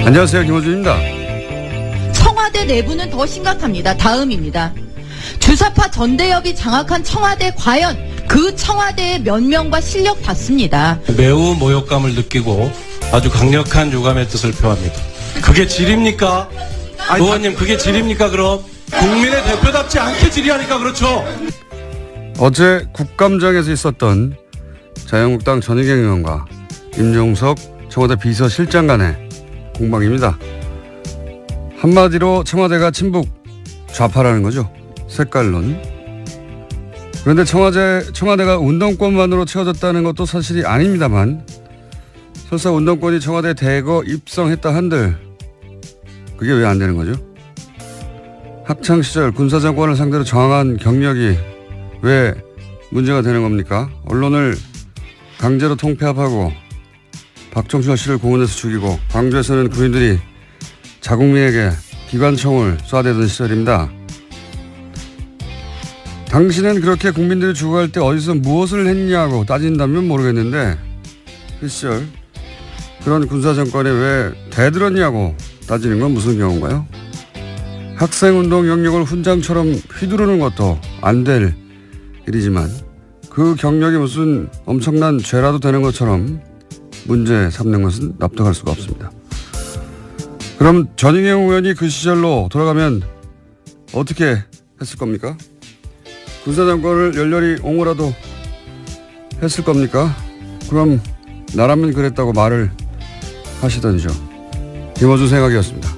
안녕하세요, 김호준입니다. 청와대 내부는 더 심각합니다. 다음입니다. 주사파 전대협이 장악한 청와대, 과연 그 청와대의 면명과 실력 봤습니다. 매우 모욕감을 느끼고 아주 강력한 유감의 뜻을 표합니다. 그게 질입니까? 의원님, 그게 질입니까? 그럼 국민의 대표답지 않게 질의하니까 그렇죠. 어제 국감장에서 있었던 자유한국당 전희경 의원과 임종석 청와대 비서실장 간의 공방입니다. 한마디로 청와대가 친북 좌파라는 거죠. 색깔론. 그런데 청와대가 운동권만으로 채워졌다는 것도 사실이 아닙니다만, 설사 운동권이 청와대에 대거 입성했다 한들 그게 왜 안 되는 거죠? 학창시절 군사정권을 상대로 저항한 경력이 왜 문제가 되는 겁니까? 언론을 강제로 통폐합하고 박정철 씨를 공원에서 죽이고 광주에서는 군인들이 자국민에게 기관총을 쏴대던 시절입니다. 당신은 그렇게 국민들이 죽어갈 때 어디서 무엇을 했냐고 따진다면 모르겠는데, 그 시절 그런 군사정권에 왜 대들었냐고 따지는 건 무슨 경우인가요? 학생운동 영역을 훈장처럼 휘두르는 것도 안 될 일이지만 그 경력이 무슨 엄청난 죄라도 되는 것처럼 문제 삼는 것은 납득할 수가 없습니다. 그럼 전희경 의원이 그 시절로 돌아가면 어떻게 했을 겁니까? 군사정권을 열렬히 옹호라도 했을 겁니까? 그럼 나라면 그랬다고 말을 하시던지요. 김어준 생각이었습니다.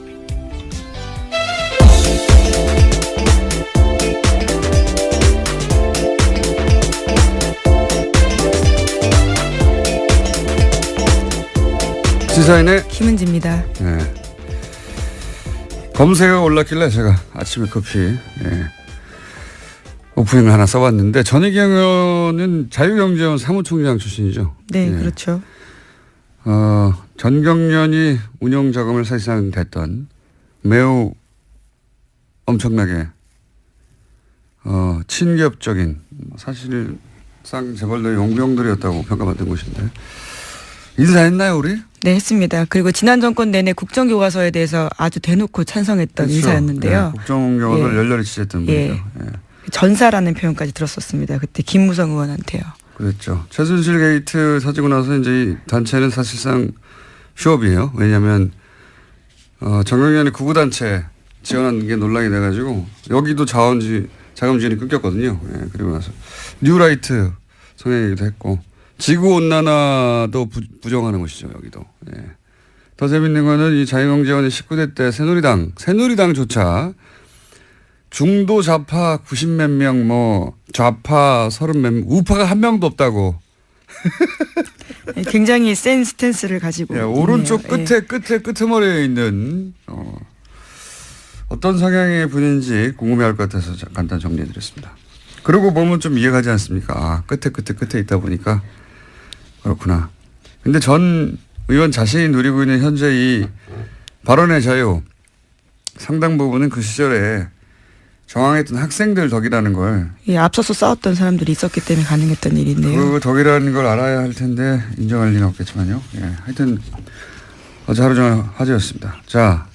시사인의 김은지입니다. 네. 검색어가 올랐길래 제가 아침에 커피 오프닝을 하나 써봤는데, 전희경 의원은 자유경제원 사무총장 출신이죠. 네, 그렇죠. 전경련이 운영 자금을 사실상 댔던 매우 엄청나게 친기업적인, 사실상 재벌들의 용병들이었다고 평가받은 곳인데, 인사했나요, 우리? 네, 했습니다. 그리고 지난 정권 내내 국정교과서에 대해서 아주 대놓고 찬성했던 그렇죠. 인사였는데요. 네, 국정교과서를 열렬히 지지했던 분이죠. 예. 전사라는 표현까지 들었었습니다. 그때 김무성 의원한테요. 그렇죠. 최순실 게이트 터지고 나서 이제 이 단체는 사실상 휴업이에요. 왜냐하면 정경련이 구구단체 지원한 게 논란이 돼가지고 여기도 자금 지원이 끊겼거든요. 예, 그리고 나서 뉴라이트 성행이기도 했고, 지구온난화도 부정하는 것이죠, 여기도. 예. 더 재밌는 거는 이 자유경제원의 19대 때 새누리당조차 중도 좌파 90몇 명, 좌파 30몇 명, 우파가 한 명도 없다고. 굉장히 센 스탠스를 가지고. 예, 오른쪽 끄트머리에 있는 어떤 성향의 분인지 궁금해할 것 같아서 간단 정리해드렸습니다. 그러고 보면 좀 이해가지 않습니까? 아, 끝에 있다 보니까 그렇구나. 근데 전 의원 자신이 누리고 있는 현재 이 발언의 자유, 상당 부분은 그 시절에 저항했던 학생들 덕이라는 걸. 예, 앞서서 싸웠던 사람들이 있었기 때문에 가능했던 일인데요. 그 덕이라는 걸 알아야 할 텐데 인정할 리는 없겠지만요. 예, 하여튼 어제 하루 종일 화제였습니다. 자,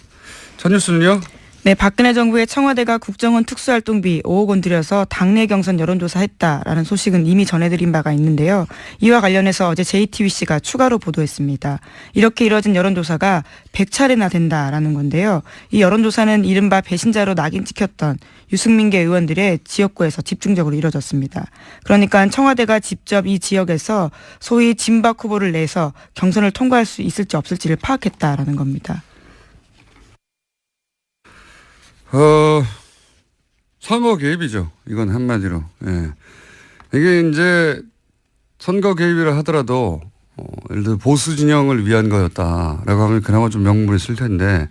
첫 뉴스는요. 네, 박근혜 정부의 청와대가 국정원 특수활동비 5억 원 들여서 당내 경선 여론조사했다라는 소식은 이미 전해드린 바가 있는데요. 이와 관련해서 어제 JTBC가 추가로 보도했습니다. 이렇게 이뤄진 여론조사가 100차례나 된다라는 건데요. 이 여론조사는 이른바 배신자로 낙인 찍혔던 유승민계 의원들의 지역구에서 집중적으로 이뤄졌습니다. 그러니까 청와대가 직접 이 지역에서 소위 진박 후보를 내서 경선을 통과할 수 있을지 없을지를 파악했다라는 겁니다. 선거 개입이죠. 이건 한마디로. 예. 이게 이제 선거 개입이라 하더라도 예를 들어 보수 진영을 위한 거였다라고 하면 그나마 좀 명분이 있을 텐데,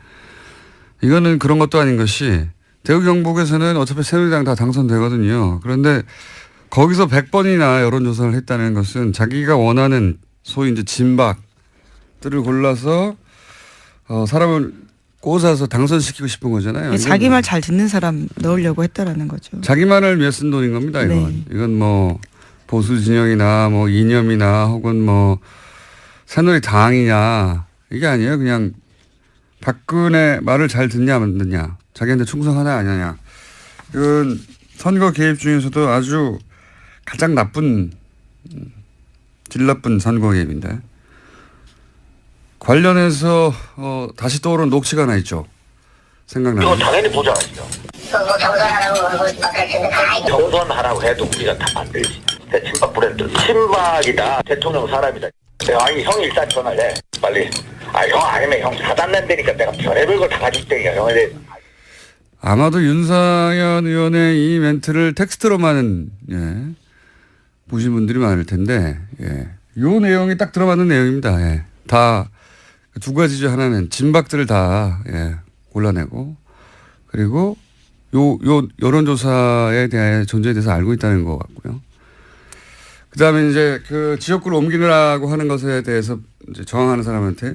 이거는 그런 것도 아닌 것이, 대구 경북에서는 어차피 새누리당 다 당선되거든요. 그런데 거기서 100번이나 여론조사를 했다는 것은 자기가 원하는 소위 이제 진박들을 골라서 사람을 꽂아서 당선시키고 싶은 거잖아요. 네, 자기 말 잘 듣는 사람 넣으려고 했다라는 거죠. 자기 말을 위해 쓴 돈인 겁니다. 이건. 네. 이건 뭐 보수 진영이나 뭐 이념이나 혹은 뭐 새누리당이냐 이게 아니에요. 그냥 박근혜 말을 잘 듣냐 안 듣냐, 자기한테 충성하냐 아니냐, 이건 선거 개입 중에서도 아주 가장 나쁜, 질 나쁜 선거 개입인데, 관련해서 다시 떠오른 녹취가 하나 있죠. 생각나요. 이거 당연히 보장하죠. 경선하라고 해도 우리가 다 만들지. 친박 브랜드. 친박이다. 대통령 사람이다. 아니 형이 일단 전화를 해. 빨리. 형 아니면 형 사단낸다니까 내가 별의별 걸 다 가질 테니까 형에 대해. 아마도 윤상현 의원의 이 멘트를 텍스트로만 보신 분들이 많을 텐데, 이 내용이 딱 들어맞는 내용입니다. 다 두 가지죠. 하나는 진박들을 다 골라내고, 그리고 요 여론조사에 대한 존재에 대해서 알고 있다는 것 같고요. 그 다음에 이제 그 지역구를 옮기느라고 하는 것에 대해서 이제 저항하는 사람한테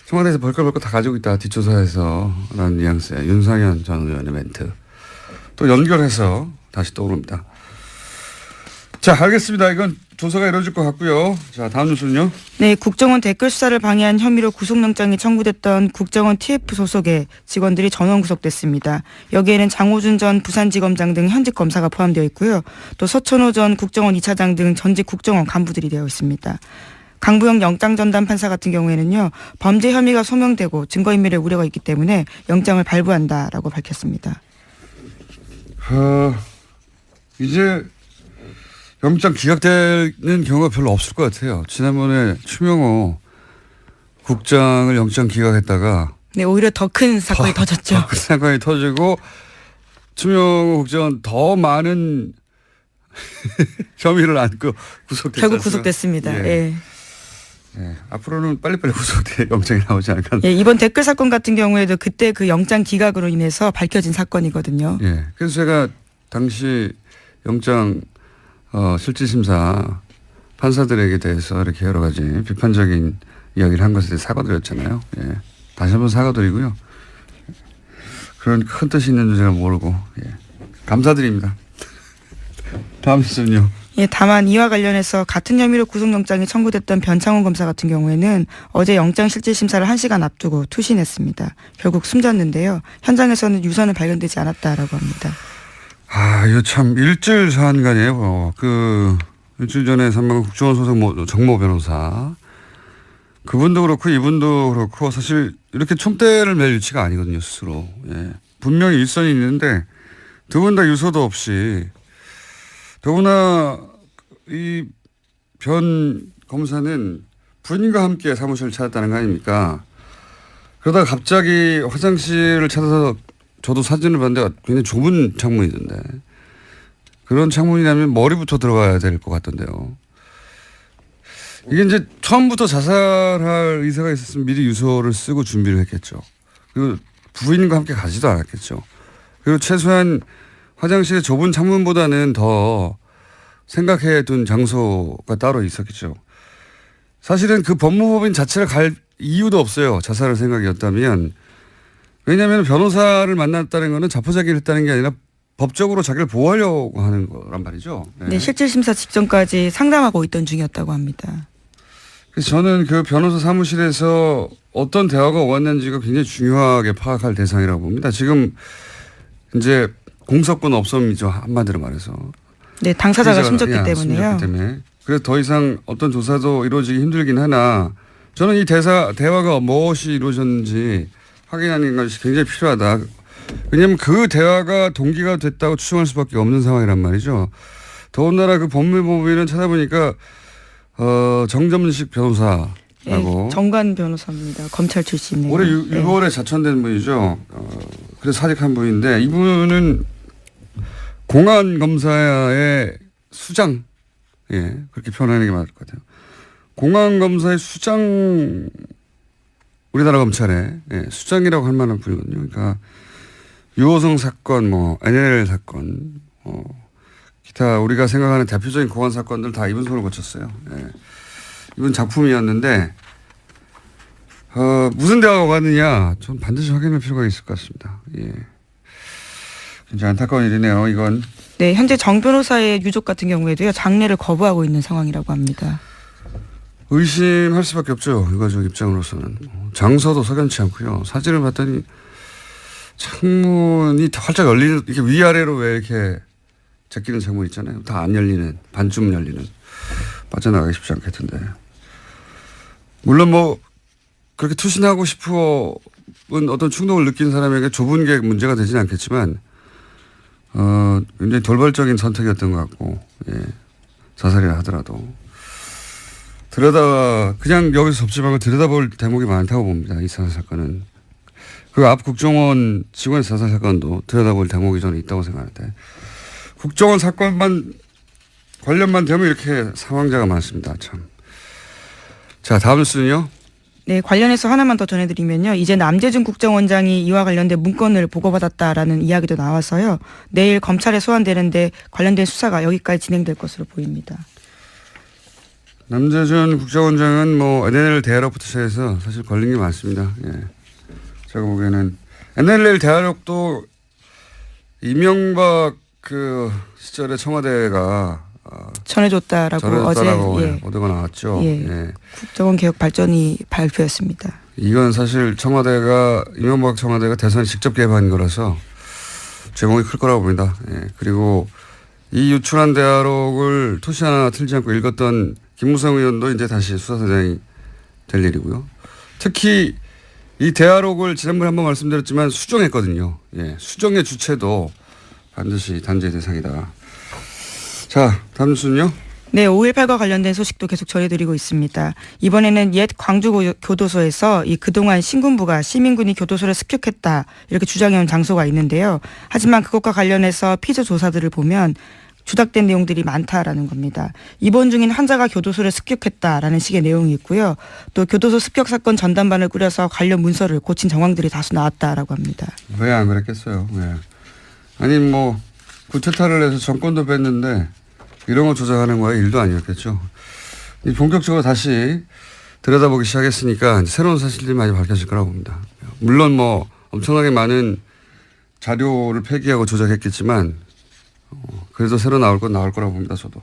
청와대에서 벌컥벌컥 다 가지고 있다. 뒷조사에서 라는 뉘앙스의 윤상현 전 의원의 멘트. 또 연결해서 다시 떠오릅니다. 자, 알겠습니다. 이건 조사가 이루어질 것 같고요. 자, 다음 뉴스는요. 네, 국정원 댓글 수사를 방해한 혐의로 구속영장이 청구됐던 국정원 TF 소속의 직원들이 전원 구속됐습니다. 여기에는 장호준 전 부산지검장 등 현직 검사가 포함되어 있고요. 또 서천호 전 국정원 2차장 등 전직 국정원 간부들이 되어 있습니다. 강부영 영장전담 판사 같은 경우에는요, 범죄 혐의가 소명되고 증거인멸의 우려가 있기 때문에 영장을 발부한다라고 밝혔습니다. 이제 영장 기각되는 경우가 별로 없을 것 같아요. 지난번에 추명호 국장을 영장 기각했다가 네, 오히려 더 큰 사건이 터졌죠. 더 큰 사건이 터지고 추명호 국장은 더 많은 혐의를 안고 구속됐죠. 결국 구속됐습니다. 예. 앞으로는 빨리빨리 구속돼 영장이 나오지 않을까. 이번 댓글 사건 같은 경우에도 그때 그 영장 기각으로 인해서 밝혀진 사건이거든요. 그래서 제가 당시 영장 실질심사 판사들에게 대해서 이렇게 여러 가지 비판적인 이야기를 한 것에 대해 사과드렸잖아요. 다시 한번 사과드리고요. 그런 큰 뜻이 있는 줄 제가 모르고 감사드립니다. 다음 뉴스는요. 다만 이와 관련해서 같은 혐의로 구속영장이 청구됐던 변창훈 검사 같은 경우에는 어제 영장실질심사를 1시간 앞두고 투신했습니다. 결국 숨졌는데요. 현장에서는 유서는 발견되지 않았다라고 합니다. 이거 참 일질 사안간이에요. 일주일 전에 사망한 국정원 소속 정모 변호사. 그분도 그렇고 이분도 그렇고 사실 이렇게 총대를 맬 위치가 아니거든요, 스스로. 분명히 일선이 있는데 두 분 다 유서도 없이, 더구나 이 변 검사는 부인과 함께 사무실을 찾았다는 거 아닙니까? 그러다가 갑자기 화장실을 찾아서 저도 사진을 봤는데 굉장히 좁은 창문이던데, 그런 창문이라면 머리부터 들어가야 될 것 같던데요. 이게 이제 처음부터 자살할 의사가 있었으면 미리 유서를 쓰고 준비를 했겠죠. 그리고 부인과 함께 가지도 않았겠죠. 그리고 최소한 화장실의 좁은 창문보다는 더 생각해 둔 장소가 따로 있었겠죠. 사실은 그 법무법인 자체를 갈 이유도 없어요. 자살할 생각이었다면. 왜냐하면 변호사를 만났다는 것은 자포자기를 했다는 게 아니라 법적으로 자기를 보호하려고 하는 거란 말이죠. 네, 실질심사 직전까지 상담하고 있던 중이었다고 합니다. 그래서 저는 그 변호사 사무실에서 어떤 대화가 오갔는지가 굉장히 중요하게 파악할 대상이라고 봅니다. 지금 이제 공석권 없음이죠. 한마디로 말해서. 네, 당사자가 숨졌기 때문에요. 그래서 더 이상 어떤 조사도 이루어지기 힘들긴 하나, 저는 이 대화가 무엇이 이루어졌는지 확인하는 것이 굉장히 필요하다. 왜냐하면 그 대화가 동기가 됐다고 추정할 수밖에 없는 상황이란 말이죠. 더군다나 그 법무법인은 찾아보니까 정점식 변호사라고. 정관 변호사입니다. 검찰 출신이에요. 올해 6월에 자천된 분이죠. 그래서 사직한 분인데, 이분은 공안검사의 수장, 그렇게 표현하는 게 맞을 것 같아요. 공안검사의 수장, 우리나라 검찰의 수장이라고 할 만한 분이거든요. 그러니까 유호성 사건, NLL 사건, 기타 우리가 생각하는 대표적인 공안 사건들 다 이분 손을 거쳤어요. 이분 작품이었는데 무슨 대화가 오갔느냐, 전 반드시 확인할 필요가 있을 것 같습니다. 굉장히 안타까운 일이네요, 이건. 네, 현재 정 변호사의 유족 같은 경우에도요, 장례를 거부하고 있는 상황이라고 합니다. 의심할 수밖에 없죠. 유가족 입장으로서는. 장소도 석연치 않고요. 사진을 봤더니 창문이 활짝 열리는, 이렇게 위아래로 왜 이렇게 제끼는 창문 있잖아요. 다 안 열리는, 반쯤 열리는. 빠져나가기 쉽지 않겠던데. 물론 뭐 그렇게 투신하고 싶은 어떤 충동을 느낀 사람에게 좁은 게 문제가 되지는 않겠지만 굉장히 돌발적인 선택이었던 것 같고, 예. 자살이라 하더라도 그냥 여기서 접지 말고 들여다볼 대목이 많다고 봅니다. 이 자살 사건은. 그 앞 국정원 직원의 자살 사건도 들여다볼 대목이 저는 있다고 생각하는데, 국정원 사건만 관련만 되면 이렇게 사망자가 많습니다. 참. 자, 다음 뉴스는요. 네, 관련해서 하나만 더 전해드리면요. 이제 남재준 국정원장이 이와 관련된 문건을 보고받았다라는 이야기도 나와서요. 내일 검찰에 소환되는데 관련된 수사가 여기까지 진행될 것으로 보입니다. 남재준 국정원장은 뭐 NLL 대화록부터 시작해서 사실 걸린 게 많습니다. 예. 제가 보기에는 NLL 대화록도 이명박 그 시절에 청와대가 전해줬다라고 어제 예. 보도가 나왔죠. 예. 예. 국정원 개혁 발전이 발표했습니다. 이건 사실 이명박 청와대가 대선에 직접 개입한 거라서 제목이 클 거라고 봅니다. 예. 그리고 이 유출한 대화록을 토시 하나 틀지 않고 읽었던 김무성 의원도 이제 다시 수사대장이 될 일이고요. 특히 이 대화록을 지난번에 한번 말씀드렸지만 수정했거든요. 예. 수정의 주체도 반드시 단죄 대상이다. 자, 다음 뉴스는요. 네, 5.18과 관련된 소식도 계속 전해드리고 있습니다. 이번에는 옛 광주 교도소에서 그동안 신군부가 시민군이 교도소를 습격했다 이렇게 주장해온 장소가 있는데요. 하지만 그것과 관련해서 피조 조사들을 보면 주작된 내용들이 많다라는 겁니다. 입원 중인 환자가 교도소를 습격했다라는 식의 내용이 있고요. 또 교도소 습격 사건 전담반을 꾸려서 관련 문서를 고친 정황들이 다수 나왔다라고 합니다. 왜 안 그랬겠어요. 네. 아니 뭐 구태타를 해서 정권도 뺐는데 이런 거 조작하는 거야 일도 아니었겠죠. 본격적으로 다시 들여다보기 시작했으니까 새로운 사실들이 많이 밝혀질 거라고 봅니다. 물론 뭐 엄청나게 많은 자료를 폐기하고 조작했겠지만 그래도 새로 나올 건 나올 거라고 봅니다. 저도.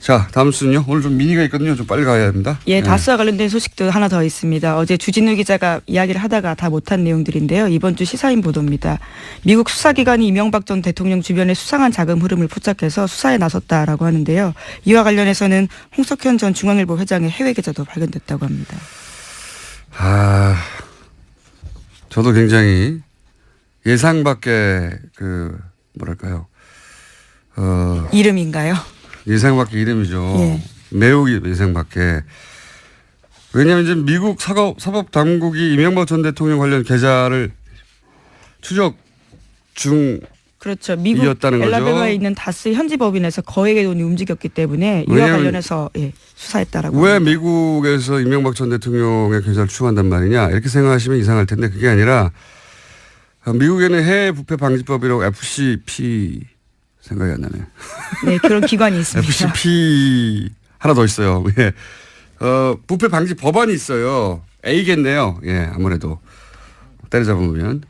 자, 다음 뉴스는요. 오늘 좀 미니가 있거든요. 좀 빨리 가야 합니다. 예, 다스와 관련된 소식도 하나 더 있습니다. 어제 주진우 기자가 이야기를 하다가 다 못한 내용들인데요. 이번 주 시사인 보도입니다. 미국 수사기관이 이명박 전 대통령 주변의 수상한 자금 흐름을 포착해서 수사에 나섰다라고 하는데요. 이와 관련해서는 홍석현 전 중앙일보 회장의 해외 계좌도 발견됐다고 합니다. 저도 굉장히 예상 밖의 뭐랄까요. 이름인가요? 예상 밖의 이름이죠. 예. 매우 예상 밖의. 왜냐하면 이제 미국 사법당국이 이명박 전 대통령 관련 계좌를 추적 중 그렇죠. 미국 이었다는 엘라베마에 거죠. 있는 다스 현지 법인에서 거액의 돈이 움직였기 때문에 이와 관련해서 수사했다라고. 왜 합니다. 미국에서 이명박 전 대통령의 계좌를 추적한단 말이냐 이렇게 생각하시면 이상할 텐데 그게 아니라 미국에는 해외 부패 방지법이라고 FCP 생각이 안 나네. 네, 그런 기관이 있습니다. FCP 하나 더 있어요. 예. 부패 방지 법안이 있어요. A겠네요. 예, 아무래도 때려잡으면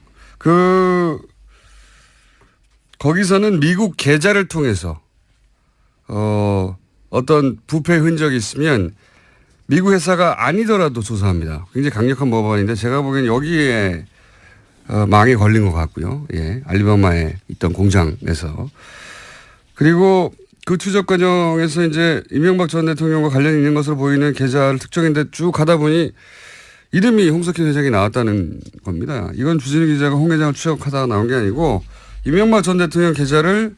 거기서는 미국 계좌를 통해서 어떤 부패 흔적이 있으면 미국 회사가 아니더라도 조사합니다. 굉장히 강력한 법안인데 제가 보기엔 여기에 망에 걸린 것 같고요. 예, 알리바마에 있던 공장에서. 그리고 그 추적 과정에서 이제 이명박 전 대통령과 관련이 있는 것으로 보이는 계좌를 특정했는데 쭉 가다 보니 이름이 홍석현 회장이 나왔다는 겁니다. 이건 주진우 기자가 홍 회장을 추적하다가 나온 게 아니고 이명박 전 대통령 계좌를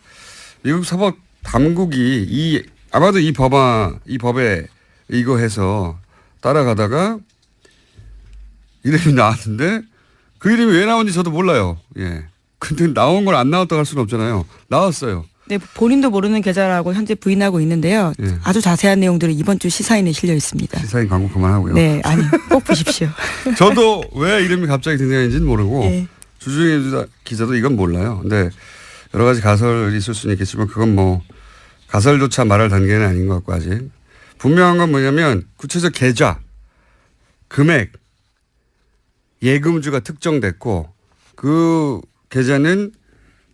미국 사법 당국이 아마도 이 법에 이거해서 따라가다가 이름이 나왔는데 그 이름이 왜 나온지 저도 몰라요. 예. 근데 나온 걸 안 나왔다고 할 수는 없잖아요. 나왔어요. 네, 본인도 모르는 계좌라고 현재 부인하고 있는데요. 예. 아주 자세한 내용들은 이번 주 시사인에 실려 있습니다. 시사인 광고 그만하고요. 네, 아니 꼭 보십시오. 저도 왜 이름이 갑자기 등장했는지는 모르고 예. 주중에 기자도 이건 몰라요. 근데 여러 가지 가설이 있을 수는 있겠지만 그건 뭐 가설조차 말할 단계는 아닌 것 같고 아직. 분명한 건 뭐냐면 구체적 계좌, 금액, 예금주가 특정됐고 그 계좌는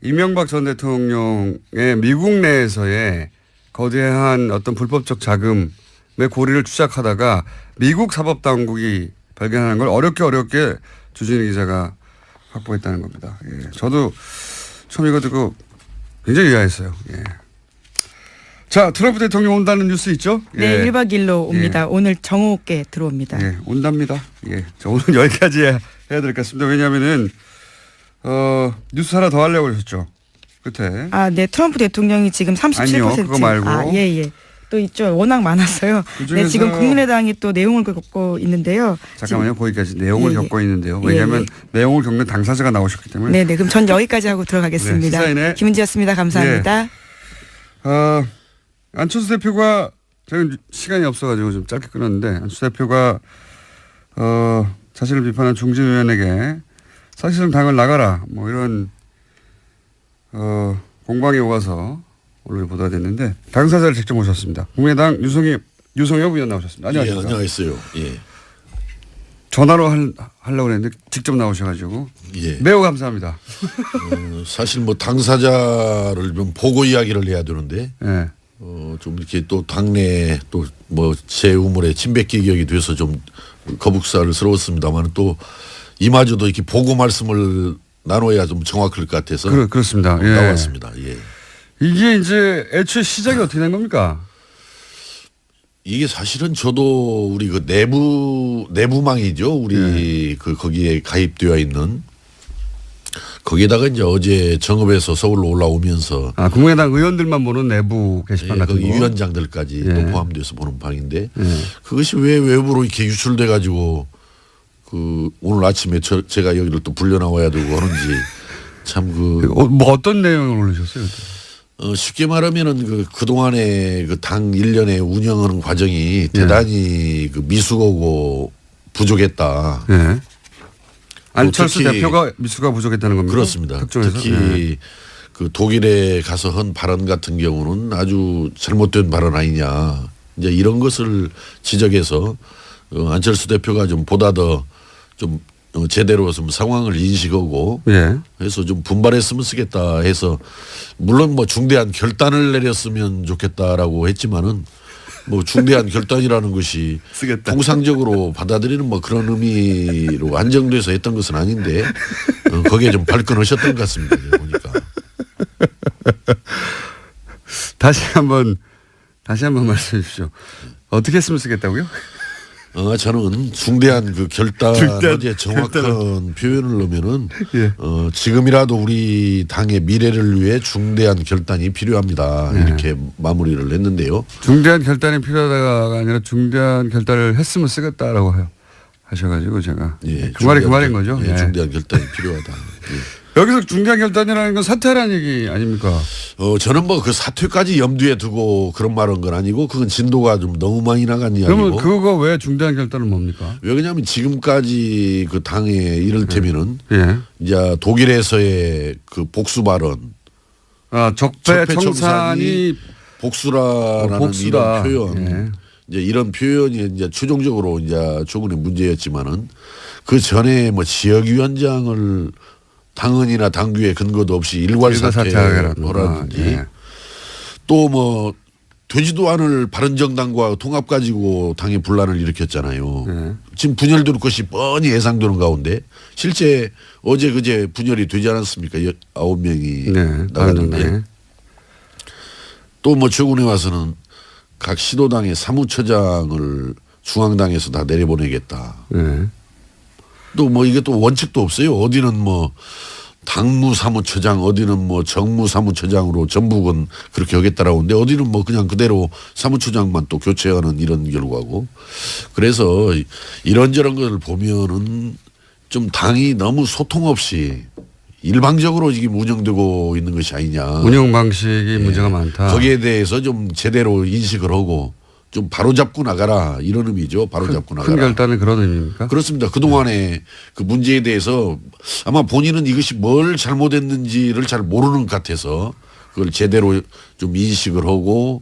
이명박 전 대통령의 미국 내에서의 거대한 어떤 불법적 자금을 고리를 추적하다가 미국 사법당국이 발견하는 걸 어렵게 주진우 기자가 확보했다는 겁니다. 예. 저도 처음 이거 듣고 굉장히 의아했어요. 예. 자, 트럼프 대통령 온다는 뉴스 있죠? 네, 예. 1박 2일로 옵니다. 예. 오늘 정오께 들어옵니다. 예, 온답니다. 예. 자, 오늘 여기까지 해야 될 것 같습니다. 왜냐하면은, 뉴스 하나 더 하려고 그러셨죠? 끝에. 아, 네, 트럼프 대통령이 지금 37%. 아니요, 그거 말고. 아, 예. 또 있죠. 워낙 많았어요. 네, 지금 국민의당이 또 내용을 겪고 있는데요. 잠깐만요. 거기까지 내용을 예, 겪고 있는데요. 예, 왜냐하면 예. 내용을 겪는 당사자가 나오셨기 때문에. 네, 그럼 전 여기까지 하고 들어가겠습니다. 네, 시사인의 김은지였습니다. 감사합니다. 안철수 대표가 저는 시간이 없어가지고 좀 짧게 끊었는데 안철수 대표가 자신을 비판한 중진위원에게 사실상 당을 나가라 뭐 이런 공방이 오가서 오늘 보도가 됐는데 당사자를 직접 모셨습니다. 국민의당 유성엽 의원 나오셨습니다. 안녕하십니까? 예, 안녕하세요. 예. 전화로 하려고 했는데 직접 나오셔가지고 예. 매우 감사합니다. 사실 뭐 당사자를 좀 보고 이야기를 해야 되는데 예. 좀 이렇게 또 당내 또 뭐 제 우물에 침뱉기격이 돼서 좀 거북살스러웠습니다만 또 이마저도 이렇게 보고 말씀을 나눠야 좀 정확할 것 같아서 그렇습니다. 예. 나왔습니다. 예. 이게 이제 애초에 시작이 어떻게 된 겁니까? 이게 사실은 저도 우리 그 내부망이죠. 우리 그 거기에 가입되어 있는 거기에다가 이제 어제 정읍에서 서울로 올라오면서 국민의당 의원들만 보는 내부 게시판 예, 같은 그 거. 위원장들까지 예. 또 포함돼서 보는 방인데 그것이 왜 외부로 이렇게 유출돼 가지고 그 오늘 아침에 제가 여기를 또 불려 나와야 되고 하는지 참 뭐 어떤 내용을 올리셨어요? 쉽게 말하면은 그동안에 그 당 일련의 운영하는 과정이 대단히 그 미숙하고 부족했다. 예. 안철수 특히 대표가 미수가 부족했다는 겁니다. 그렇습니다. 특종에서? 특히 그 독일에 가서 한 발언 같은 경우는 아주 잘못된 발언 아니냐. 이제 이런 것을 지적해서 안철수 대표가 좀 보다 더 좀 제대로 좀 상황을 인식하고 해서 좀 분발했으면 쓰겠다 해서 물론 뭐 중대한 결단을 내렸으면 좋겠다라고 했지만은 뭐 중대한 결단이라는 것이 쓰겠다. 통상적으로 받아들이는 뭐 그런 의미로 안정돼서 했던 것은 아닌데 거기에 좀 발끈하셨던 것 같습니다. 보니까. 다시 한번 말씀해 주십시오. 어떻게 했으면 쓰겠다고요? 저는 중대한 그 결단에 정확한 표현을 넣으면은 예. 지금이라도 우리 당의 미래를 위해 중대한 결단이 필요합니다. 이렇게 마무리를 했는데요. 중대한 결단이 필요하다가 아니라 중대한 결단을 했으면 쓰겠다라고 하셔가지고 제가 예, 그 말이 그 말인 거죠. 예, 예. 중대한 결단이 필요하다. 예. 여기서 중대한 결단이라는 건 사퇴라는 얘기 아닙니까? 저는 뭐 그 사퇴까지 염두에 두고 그런 말한 건 아니고 그건 진도가 좀 너무 많이 나간 이야기고. 그러면 그거 왜 중대한 결단은 뭡니까? 왜 그러냐면 지금까지 그 당에 이를테면은 예. 이제 독일에서의 그 복수 발언. 적폐 청산이 복수라는 복수다. 이런 표현. 예. 이제 이런 표현이 이제 최종적으로 이제 조금의 문제였지만은 그 전에 뭐 지역위원장을 당헌이나 당규에 근거도 없이 일괄 사퇴하라든지 예. 또 뭐 되지도 않을 바른정당과 통합 가지고 당의 분란을 일으켰잖아요. 예. 지금 분열될 것이 뻔히 예상되는 가운데 실제 어제 그제 분열이 되지 않았습니까? 9명이 네, 나갔는데 또 뭐 최근에 와서는 각 시도당의 사무처장을 중앙당에서 다 내려보내겠다. 예. 또 뭐 이게 또 원칙도 없어요. 어디는 뭐 당무사무처장, 어디는 뭐 정무사무처장으로 전북은 그렇게 하겠다라고 하는데 어디는 뭐 그냥 그대로 사무처장만 또 교체하는 이런 결과고. 그래서 이런저런 걸 보면은 좀 당이 너무 소통 없이 일방적으로 지금 운영되고 있는 것이 아니냐. 운영 방식이 문제가 많다. 거기에 대해서 좀 제대로 인식을 하고 좀 바로잡고 나가라 이런 의미죠. 바로잡고 나가라. 큰 결단은 그런 의미입니까? 그렇습니다. 그동안에 그 문제에 대해서 아마 본인은 이것이 뭘 잘못했는지를 잘 모르는 것 같아서 그걸 제대로 좀 인식을 하고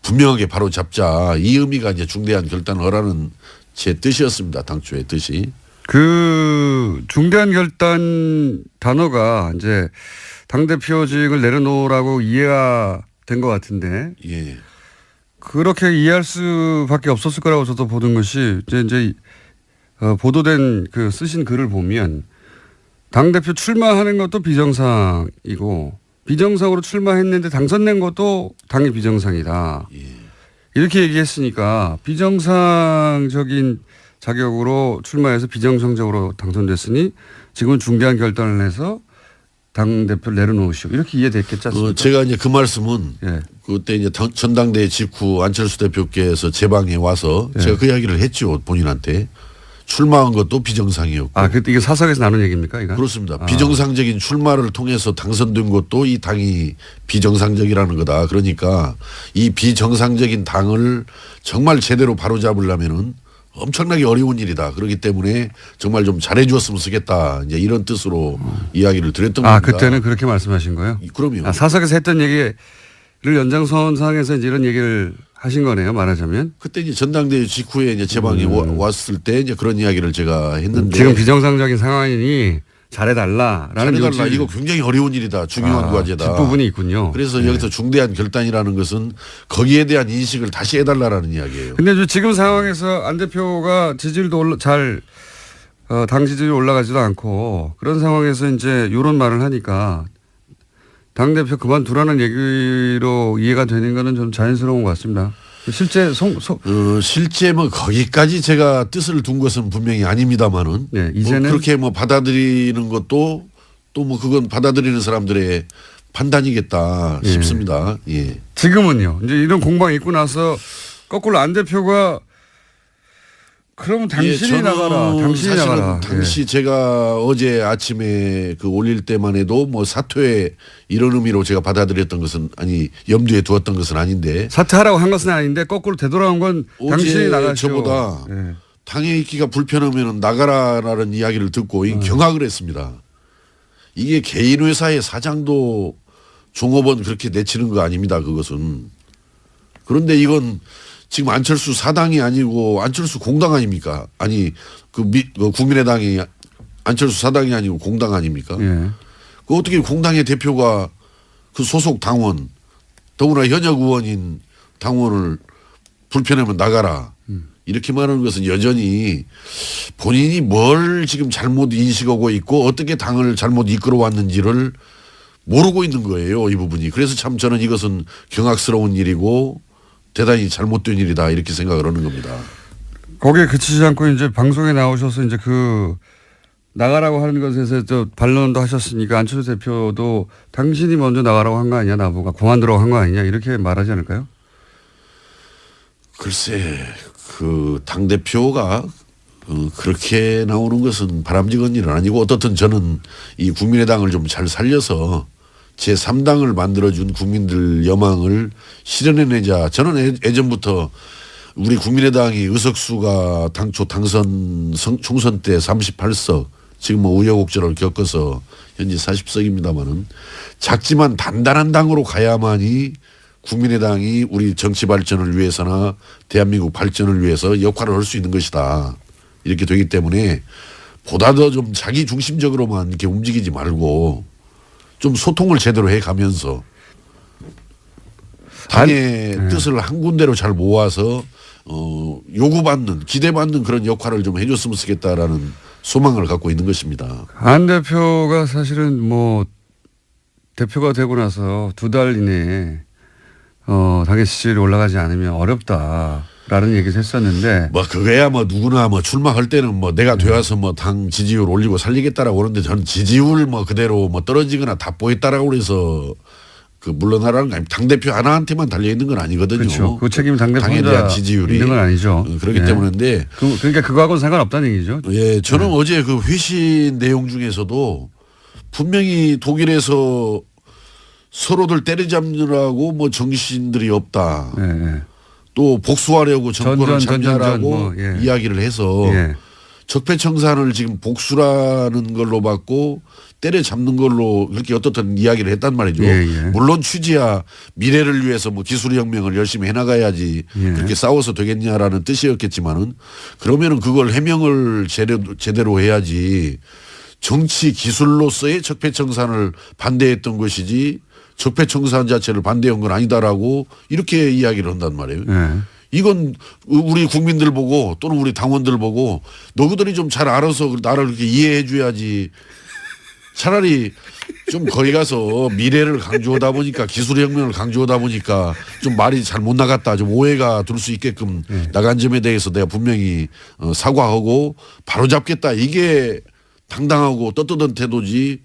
분명하게 바로잡자 이 의미가 이제 중대한 결단을 하라는 제 뜻이었습니다. 당초의 뜻이. 그 중대한 결단 단어가 이제 당대표직을 내려놓으라고 이해가 된 것 같은데 예. 그렇게 이해할 수밖에 없었을 거라고 저도 보는 것이 이제 보도된 그 쓰신 글을 보면 당대표 출마하는 것도 비정상이고 비정상으로 출마했는데 당선된 것도 당의 비정상이다. 이렇게 얘기했으니까 비정상적인 자격으로 출마해서 비정상적으로 당선됐으니 지금은 중대한 결단을 해서 당대표를 내려놓으시오. 이렇게 이해됐겠지 않습니까? 제가 이제 그 말씀은 예. 그때 이제 전당대회 직후 안철수 대표께서 제 방에 와서 예. 제가 그 이야기를 했죠. 본인한테. 출마한 것도 비정상이었고. 아, 그때 이게 사석에서 나눈 얘기입니까? 이거? 그렇습니다. 비정상적인 출마를 통해서 당선된 것도 이 당이 비정상적이라는 거다. 그러니까 이 비정상적인 당을 정말 제대로 바로잡으려면은 엄청나게 어려운 일이다. 그렇기 때문에 정말 좀 잘해 주었으면 쓰겠다. 이제 이런 뜻으로 이야기를 드렸던 겁니다. 아, 그때는 그렇게 말씀하신 거예요? 그럼요. 아, 사석에서 했던 얘기를 연장선상에서 이제 이런 얘기를 하신 거네요. 말하자면. 그때 이제 전당대회 직후에 이제 제 방에 왔을 때 이제 그런 이야기를 제가 했는데 지금 비정상적인 상황이니 잘해달라라는 잘해달라. 이거 굉장히 어려운 일이다. 중요한 과제다. 뒷부분이 있군요. 그래서 여기서 중대한 결단이라는 것은 거기에 대한 인식을 다시 해달라는 이야기예요. 근데 지금 상황에서 안 대표가 지지율도 당 지지율이 올라가지도 않고 그런 상황에서 이제 이런 말을 하니까 당대표 그만두라는 얘기로 이해가 되는 거는 좀 자연스러운 것 같습니다. 실제 뭐 거기까지 제가 뜻을 둔 것은 분명히 아닙니다만은 네, 이제는 뭐 그렇게 뭐 받아들이는 것도 또 뭐 그건 받아들이는 사람들의 판단이겠다 싶습니다. 예. 지금은요. 이제 이런 공방이 있고 나서 거꾸로 안 대표가 그러면 당신이 나가라. 당신이 나가라. 당시 제가 어제 아침에 그 올릴 때만 해도 뭐 사퇴 이런 의미로 제가 받아들였던 것은 염두에 두었던 것은 아닌데 사퇴하라고 한 것은 아닌데 거꾸로 되돌아온 건 당신이 나가시오. 저보다 네. 당에 있기가 불편하면 나가라라는 이야기를 듣고 경악을 했습니다. 이게 개인 회사의 사장도 종업원 그렇게 내치는 거 아닙니다. 그것은. 그런데 이건 지금 안철수 사당이 아니고 안철수 공당 아닙니까? 아니 그 국민의당이 안철수 사당이 아니고 공당 아닙니까? 예. 그 어떻게 공당의 대표가 그 소속 당원 더구나 현역 의원인 당원을 불편하면 나가라. 이렇게 말하는 것은 여전히 본인이 뭘 지금 잘못 인식하고 있고 어떻게 당을 잘못 이끌어 왔는지를 모르고 있는 거예요. 이 부분이. 그래서 참 저는 이것은 경악스러운 일이고 대단히 잘못된 일이다 이렇게 생각을 하는 겁니다. 거기에 그치지 않고 이제 방송에 나오셔서 이제 그 나가라고 하는 것에서 반론도 하셨으니까 안철수 대표도 당신이 먼저 나가라고 한 거 아니냐 나보고 그만두라고 한 거 아니냐 이렇게 말하지 않을까요? 글쎄 그 당대표가 그렇게 나오는 것은 바람직한 일은 아니고 어떻든 저는 이 국민의당을 좀 잘 살려서 제3당을 만들어준 국민들 여망을 실현해내자. 저는 예전부터 우리 국민의당이 의석수가 당초 당선 총선 때 38석 지금 뭐 우여곡절을 겪어서 현재 40석입니다만은 작지만 단단한 당으로 가야만이 국민의당이 우리 정치 발전을 위해서나 대한민국 발전을 위해서 역할을 할 수 있는 것이다. 이렇게 되기 때문에 보다 더 좀 자기 중심적으로만 이렇게 움직이지 말고 좀 소통을 제대로 해가면서 당의 뜻을 한 군데로 잘 모아서 요구받는 기대받는 그런 역할을 좀 해줬으면 좋겠다라는 소망을 갖고 있는 것입니다. 안 대표가 사실은 뭐 대표가 되고 나서 2달 이내에 당의 지지율이 올라가지 않으면 어렵다라는 얘기를 했었는데 뭐 그거야 뭐 누구나 뭐 출마할 때는 뭐 내가 되어서 뭐 당 지지율 올리고 살리겠다라고 그러는데 저는 지지율 뭐 그대로 뭐 떨어지거나 답보했다라고 그래서 그 물러나라는 거 아닙니다. 당대표 하나한테만 달려 있는 건 아니거든요. 그렇죠. 그 책임 당대표 당에 대한 지지율이 있는 건 아니죠. 그렇기 때문인데 그러니까 그거하고는 상관없다는 얘기죠. 예, 저는 어제 그 회신 내용 중에서도 분명히 독일에서 서로들 때려잡느라고 뭐 정신들이 없다. 네. 또 복수하려고 정권을 참여하라고 이야기를 해서 적폐청산을 지금 복수라는 걸로 받고 때려잡는 걸로 그렇게 어떻든 이야기를 했단 말이죠. 물론 취지야 미래를 위해서 뭐 기술혁명을 열심히 해나가야지 그렇게 싸워서 되겠냐라는 뜻이었겠지만은 그러면은 그걸 해명을 제대로 해야지 정치 기술로서의 적폐청산을 반대했던 것이지 적폐청산 자체를 반대한 건 아니다라고 이렇게 이야기를 한단 말이에요. 네. 이건 우리 국민들 보고 또는 우리 당원들 보고 너희들이 좀 잘 알아서 나를 그렇게 이해해 줘야지. 차라리 좀 거기 가서 미래를 강조하다 보니까 기술혁명을 강조하다 보니까 좀 말이 잘 못 나갔다. 좀 오해가 들 수 있게끔 나간 점에 대해서 내가 분명히 사과하고 바로잡겠다. 이게 당당하고 떳떳한 태도지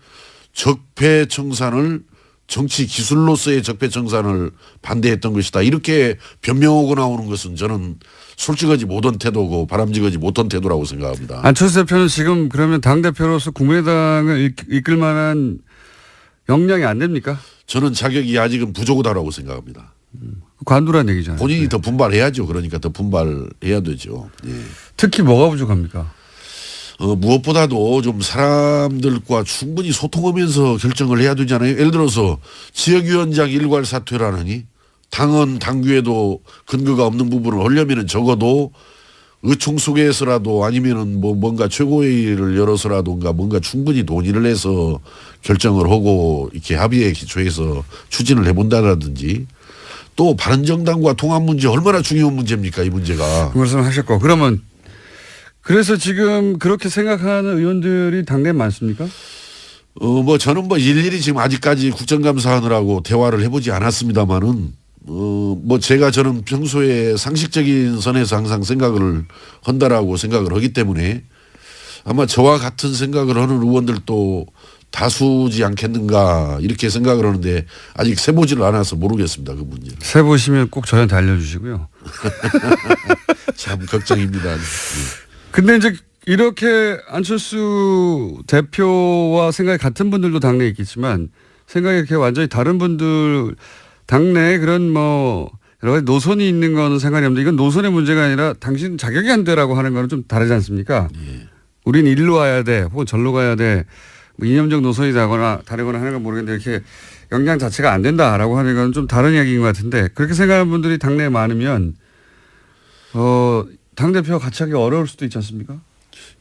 적폐청산을 정치 기술로서의 적폐청산을 반대했던 것이다. 이렇게 변명하고 나오는 것은 저는 솔직하지 못한 태도고 바람직하지 못한 태도라고 생각합니다. 안철수 대표는 지금 그러면 당대표로서 국민의당을 이끌 만한 역량이 안 됩니까? 저는 자격이 아직은 부족하다고 생각합니다. 관두란 얘기잖아요. 본인이 네. 더 분발해야죠. 그러니까 더 분발해야 되죠. 예. 특히 뭐가 부족합니까? 무엇보다도 좀 사람들과 충분히 소통하면서 결정을 해야 되잖아요. 예를 들어서 지역위원장 일괄 사퇴라느니 당헌 당규에도 근거가 없는 부분을 하려면은 적어도 의총 속에서라도 아니면은 뭔가 최고회의를 열어서라든가 뭔가 충분히 논의를 해서 결정을 하고 이렇게 합의에 기초해서 추진을 해본다라든지 또 바른정당과 통합 문제 얼마나 중요한 문제입니까 이 문제가. 그 말씀 하셨고 그러면 그래서 지금 그렇게 생각하는 의원들이 당내에 많습니까? 저는 일일이 지금 아직까지 국정감사하느라고 대화를 해보지 않았습니다만은 저는 평소에 상식적인 선에서 항상 생각을 한다라고 생각을 하기 때문에 아마 저와 같은 생각을 하는 의원들도 다수지 않겠는가 이렇게 생각을 하는데 아직 세보지를 않아서 모르겠습니다. 그 문제는. 세보시면 꼭 저한테 알려주시고요. 참 걱정입니다. 근데 이제 이렇게 안철수 대표와 생각이 같은 분들도 당내에 있겠지만 생각이 이렇게 완전히 다른 분들 당내에 그런 여러 가지 노선이 있는 거는 상관이 없는데 이건 노선의 문제가 아니라 당신 자격이 안 되라고 하는 거는 좀 다르지 않습니까? 예. 우린 일로 와야 돼 혹은 절로 가야 돼 이념적 노선이 다르거나 하는 건 모르겠는데 이렇게 역량 자체가 안 된다라고 하는 건 좀 다른 이야기인 것 같은데 그렇게 생각하는 분들이 당내에 많으면 당대표와 같이 하기 어려울 수도 있지 않습니까?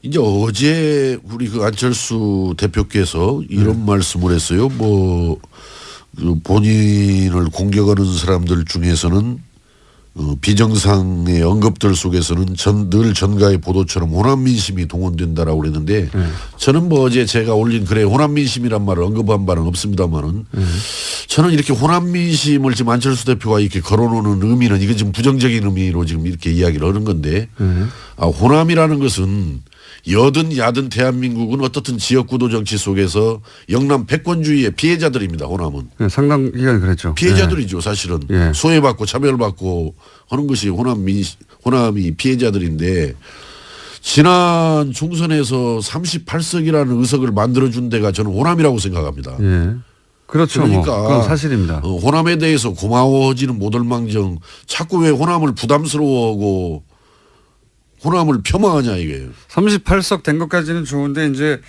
이제 어제 우리 그 안철수 대표께서 이런 말씀을 했어요. 그 본인을 공격하는 사람들 중에서는 비정상의 언급들 속에서는 늘 전가의 보도처럼 호남민심이 동원된다라고 그랬는데 저는 어제 제가 올린 글에 호남민심이란 말을 언급한 바는 없습니다만은 저는 이렇게 호남민심을 지금 안철수 대표가 이렇게 걸어놓는 의미는 이건 지금 부정적인 의미로 지금 이렇게 이야기를 하는 건데 호남이라는 것은 여든 야든 대한민국은 어떻든 지역구도 정치 속에서 영남 패권주의의 피해자들입니다. 호남은. 네, 상당 기간 그랬죠. 피해자들이죠. 사실은. 네. 소외받고 차별받고 하는 것이 호남이 피해자들인데 지난 총선에서 38석이라는 의석을 만들어준 데가 저는 호남이라고 생각합니다. 예. 그렇죠. 그러니까 그건 사실입니다. 호남에 대해서 고마워하지는 못할망정 자꾸 왜 호남을 부담스러워하고 호남을 폄하하냐 이게요. 38석 된 것까지는 좋은데 이제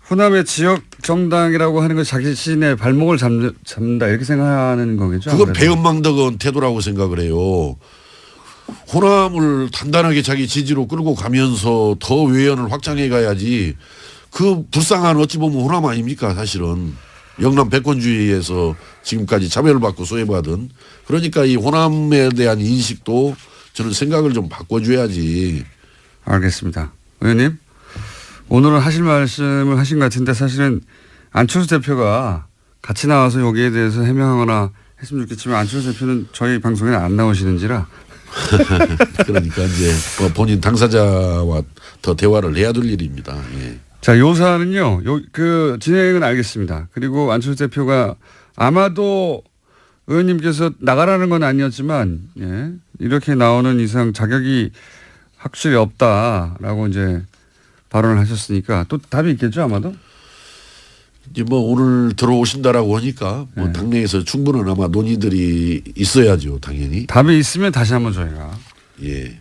호남의 지역 정당이라고 하는 건 자기 자신의 발목을 잡는다 이렇게 생각하는 거겠죠. 그건 배은망덕한 태도라고 생각을 해요. 호남을 단단하게 자기 지지로 끌고 가면서 더 외연을 확장해 가야지 그 불쌍한 어찌 보면 호남 아닙니까 사실은. 영남 패권주의에서 지금까지 차별받고 소외받은 그러니까 이 호남에 대한 인식도 저는 생각을 좀 바꿔줘야지. 알겠습니다. 의원님 오늘은 하실 말씀을 하신 것 같은데 사실은 안철수 대표가 같이 나와서 여기에 대해서 해명하거나 했으면 좋겠지만 안철수 대표는 저희 방송에 안 나오시는지라. 그러니까 이제 본인 당사자와 더 대화를 해야 될 일입니다. 예. 자, 요 사안은요. 그 진행은 알겠습니다. 그리고 안철수 대표가 아마도 의원님께서 나가라는 건 아니었지만 예, 이렇게 나오는 이상 자격이 확실히 없다라고 이제 발언을 하셨으니까 또 답이 있겠죠 아마도. 이제 오늘 들어오신다라고 하니까 네. 당내에서 충분한 아마 논의들이 있어야죠 당연히. 답이 있으면 다시 한번 저희가 예.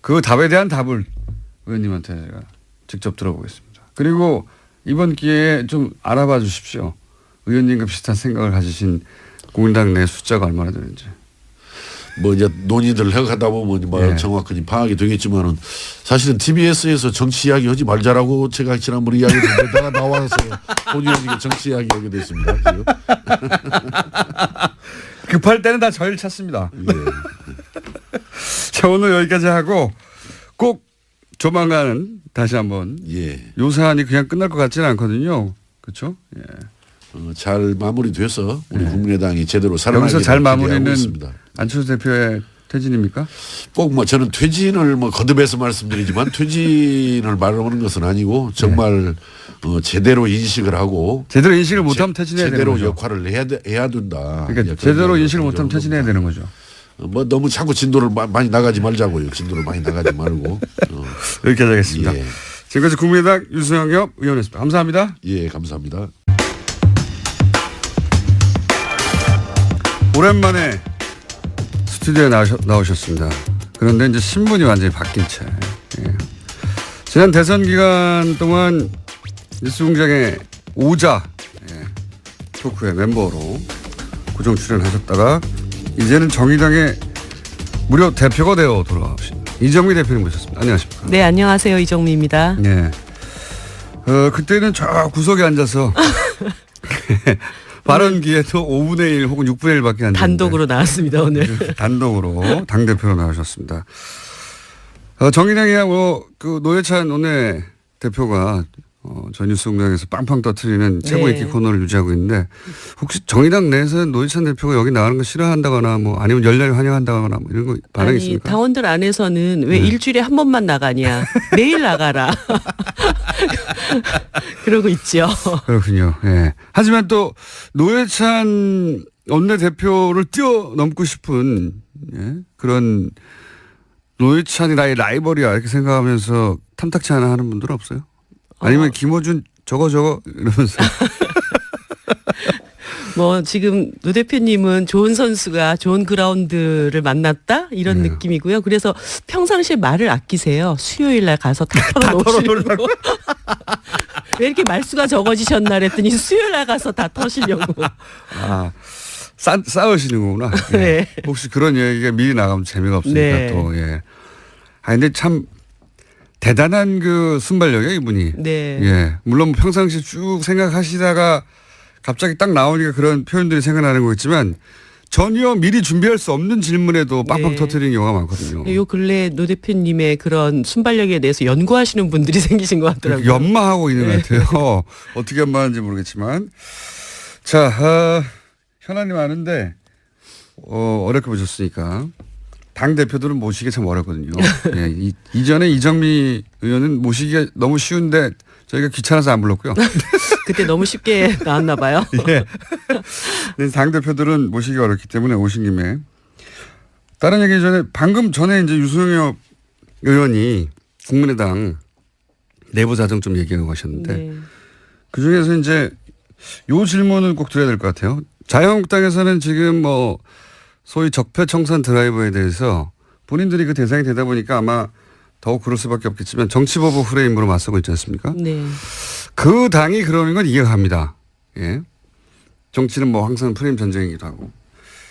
그 답에 대한 답을 의원님한테 제가 직접 들어보겠습니다. 그리고 이번 기회에 좀 알아봐 주십시오. 의원님과 비슷한 생각을 가지신 국민당 내 숫자가 얼마나 되는지. 뭐 이제 논의들 해가다 보면 뭐 예. 정확하게 파악이 되겠지만은 사실은 TBS에서 정치 이야기 하지 말자라고 제가 지난번에 이야기했는데 나와서 본의원이게 정치 이야기 하게 됐습니다. 지금. 급할 때는 다 저희를 찾습니다. 예. 자, 오늘 여기까지 하고 꼭 조만간 다시 한번 예. 요 사안이 그냥 끝날 것 같지는 않거든요. 그렇죠? 예. 잘 마무리돼서 우리 국민의당이 제대로 살아나게 여기서 잘 마무리는 있습니다. 안철수 대표의 퇴진입니까? 꼭 뭐 저는 퇴진을 뭐 거듭해서 말씀드리지만 퇴진을 말하는 것은 아니고 정말 제대로 인식을 하고 제대로 인식을 못하면 퇴진해야 되는 제대로 거죠. 역할을 해야 된다. 그러니까 예, 제대로 그런 인식을 못하면 퇴진해야 되는 거죠. 뭐 너무 자꾸 진도를 많이 나가지 말자고요. 진도를 많이 나가지 말고. 여기까지 하겠습니다. 예. 지금까지 국민의당 유승엽 의원이었습니다. 감사합니다. 예, 감사합니다. 오랜만에 스튜디오에 나오셨습니다. 그런데 이제 신분이 완전히 바뀐 채. 예. 지난 대선 기간 동안 뉴스공장의 오자 토크의 멤버로 고정 출연하셨다가 이제는 정의당의 무려 대표가 되어 돌아오신 이정미 대표님 모셨습니다. 안녕하십니까? 네, 안녕하세요. 이정미입니다. 예. 그때는 저 구석에 앉아서 발언기에도 5분의 1 혹은 6분의 1밖에 안 됐는데 단독으로 나왔습니다, 오늘. 단독으로 당대표로 나오셨습니다. 정의당이하고 그 노회찬 원내 대표가 전 뉴스공장에서 빵빵 터트리는 최고 인기 코너를 유지하고 있는데 혹시 정의당 내에서는 노회찬 대표가 여기 나가는 거 싫어한다거나 뭐 아니면 열렬히 환영한다거나 뭐 이런 거 반응이 아니, 있습니까? 당원들 안에서는 왜 일주일에 한 번만 나가냐. 매일 나가라. 그러고 있죠. 그렇군요. 예. 하지만 또 노회찬 원내대표를 뛰어넘고 싶은 그런 노회찬이 나의 라이벌이야 이렇게 생각하면서 탐탁치 않아 하는 분들은 없어요? 아니면 김어준 저거 이러면서. 뭐 지금 노 대표님은 좋은 선수가 좋은 그라운드를 만났다 이런 느낌이고요. 그래서 평상시에 말을 아끼세요. 수요일 날 가서 다 털어놓으시려고. 왜 이렇게 말수가 적어지셨나 그랬더니 수요일 날 가서 다 터시려고. 아, 싸우시는 거구나. 예. 네. 혹시 그런 얘기가 미리 나가면 재미가 없으니까 네. 또. 예. 아 근데 참 대단한 그 순발력이에요 이분이. 네. 예. 물론 평상시 쭉 생각하시다가 갑자기 딱 나오니까 그런 표현들이 생각나는 거겠지만 전혀 미리 준비할 수 없는 질문에도 빵빵 네. 터뜨리는 경우가 많거든요. 요 근래 노 대표님의 그런 순발력에 대해서 연구하시는 분들이 생기신 것 같더라고요. 연마하고 있는 것 같아요. 어떻게 연마하는지 모르겠지만. 자, 현안이 많은데 어렵게 보셨으니까 당 대표들은 모시기 참 어렵거든요. 예, 이전에 이정미 의원은 모시기가 너무 쉬운데 저희가 귀찮아서 안 불렀고요. 그때 너무 쉽게 나왔나 봐요. 예. 당 대표들은 모시기 어렵기 때문에 오신 김에 다른 얘기 전에 방금 전에 이제 유승엽 의원이 국민의당 내부 사정 좀 얘기하고 가셨는데 네. 그 중에서 이제 요 질문은 꼭 드려야 될 것 같아요. 자유한국당에서는 지금 뭐 소위 적폐청산 드라이버에 대해서 본인들이 그 대상이 되다 보니까 아마 더욱 그럴 수밖에 없겠지만 정치보복 프레임으로 맞서고 있지 않습니까? 네. 그 당이 그러는 건 이해가 갑니다. 예. 정치는 뭐 항상 프레임 전쟁이기도 하고.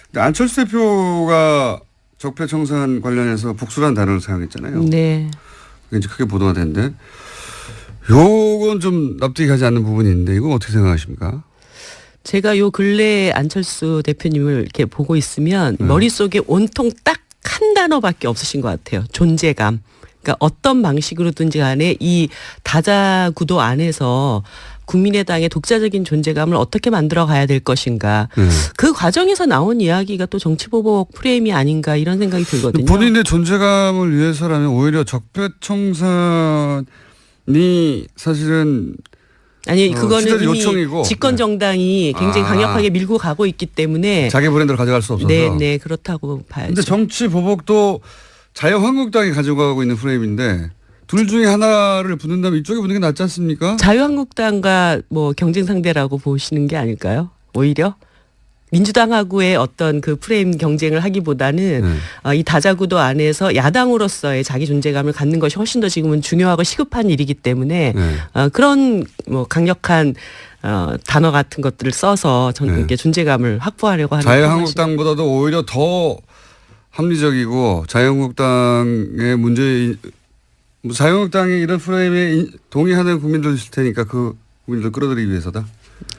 근데 안철수 대표가 적폐청산 관련해서 복수라는 단어를 사용했잖아요. 네. 그게 이제 크게 보도가 됐는데 요건 좀 납득이 가지 않는 부분이 있는데 이거 어떻게 생각하십니까? 제가 요 근래 안철수 대표님을 이렇게 보고 있으면 머릿속에 온통 딱 한 단어밖에 없으신 것 같아요. 존재감. 그러니까 어떤 방식으로든지 간에 이 다자 구도 안에서 국민의당의 독자적인 존재감을 어떻게 만들어 가야 될 것인가. 그 과정에서 나온 이야기가 또 정치보복 프레임이 아닌가 이런 생각이 들거든요. 본인의 존재감을 위해서라면 오히려 적폐청산이 사실은 아니 그거는 시대의 이미 요청이고. 집권 정당이 굉장히 강력하게 밀고 가고 있기 때문에 자기 브랜드를 가져갈 수 없어서. 네, 그렇다고 봐야죠. 근데 정치 보복도 자유한국당이 가져가고 있는 프레임인데 둘 중에 하나를 붙는다면 이쪽에 붙는 게 낫지 않습니까? 자유한국당과 뭐 경쟁 상대라고 보시는 게 아닐까요? 오히려 민주당하고의 어떤 그 프레임 경쟁을 하기보다는 이 다자구도 안에서 야당으로서의 자기 존재감을 갖는 것이 훨씬 더 지금은 중요하고 시급한 일이기 때문에 그런 뭐 강력한 단어 같은 것들을 써서 이렇게 존재감을 확보하려고 하는 자유한국당보다도 오히려 더 합리적이고 자유한국당의 자유한국당이 이런 프레임에 동의하는 국민들 있을 테니까 그 국민들 끌어들이기 위해서다.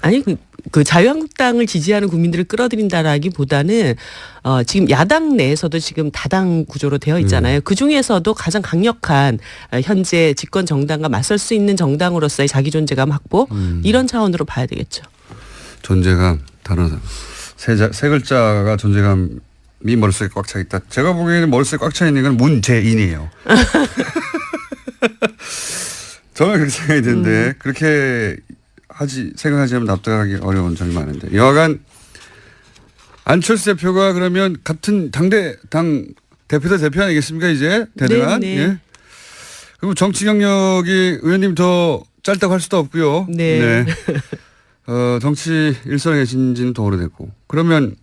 아니 그 자유한국당을 지지하는 국민들을 끌어들인다라기보다는 지금 야당 내에서도 지금 다당 구조로 되어 있잖아요. 그 중에서도 가장 강력한 현재 집권 정당과 맞설 수 있는 정당으로서의 자기 존재감 확보 이런 차원으로 봐야 되겠죠. 존재감 단어 세 글자가 존재감이 머릿속에 꽉 차 있다. 제가 보기에는 머릿속에 꽉 차 있는 건 문재인이에요. 저는 그렇게 생각이 드는데 그렇게 생각하지 않으면 납득하기 어려운 점이 많은데 여하간 안철수 대표가 그러면 같은 당 대표 아니겠습니까 이제 대등한 네. 예. 그리고 정치 경력이 의원님 더 짧다고 할 수도 없고요. 네. 정치 일선에 계신 지는 더 오래됐고 그러면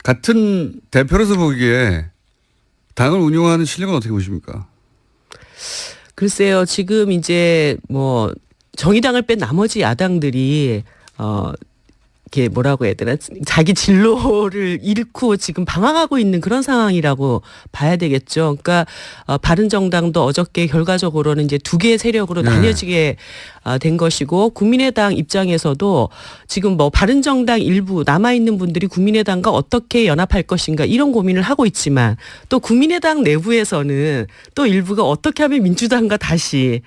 같은 대표로서 보기에 당을 운영하는 실력은 어떻게 보십니까? 글쎄요. 지금 이제 뭐 정의당을 뺀 나머지 야당들이 이게 뭐라고 해야 되나 자기 진로를 잃고 지금 방황하고 있는 그런 상황이라고 봐야 되겠죠. 그러니까 바른정당도 어저께 결과적으로는 이제 두 개의 세력으로 나뉘어지게 된 것이고 국민의당 입장에서도 지금 뭐 바른정당 일부 남아있는 분들이 국민의당과 어떻게 연합할 것인가 이런 고민을 하고 있지만 또 국민의당 내부에서는 또 일부가 어떻게 하면 민주당과 다시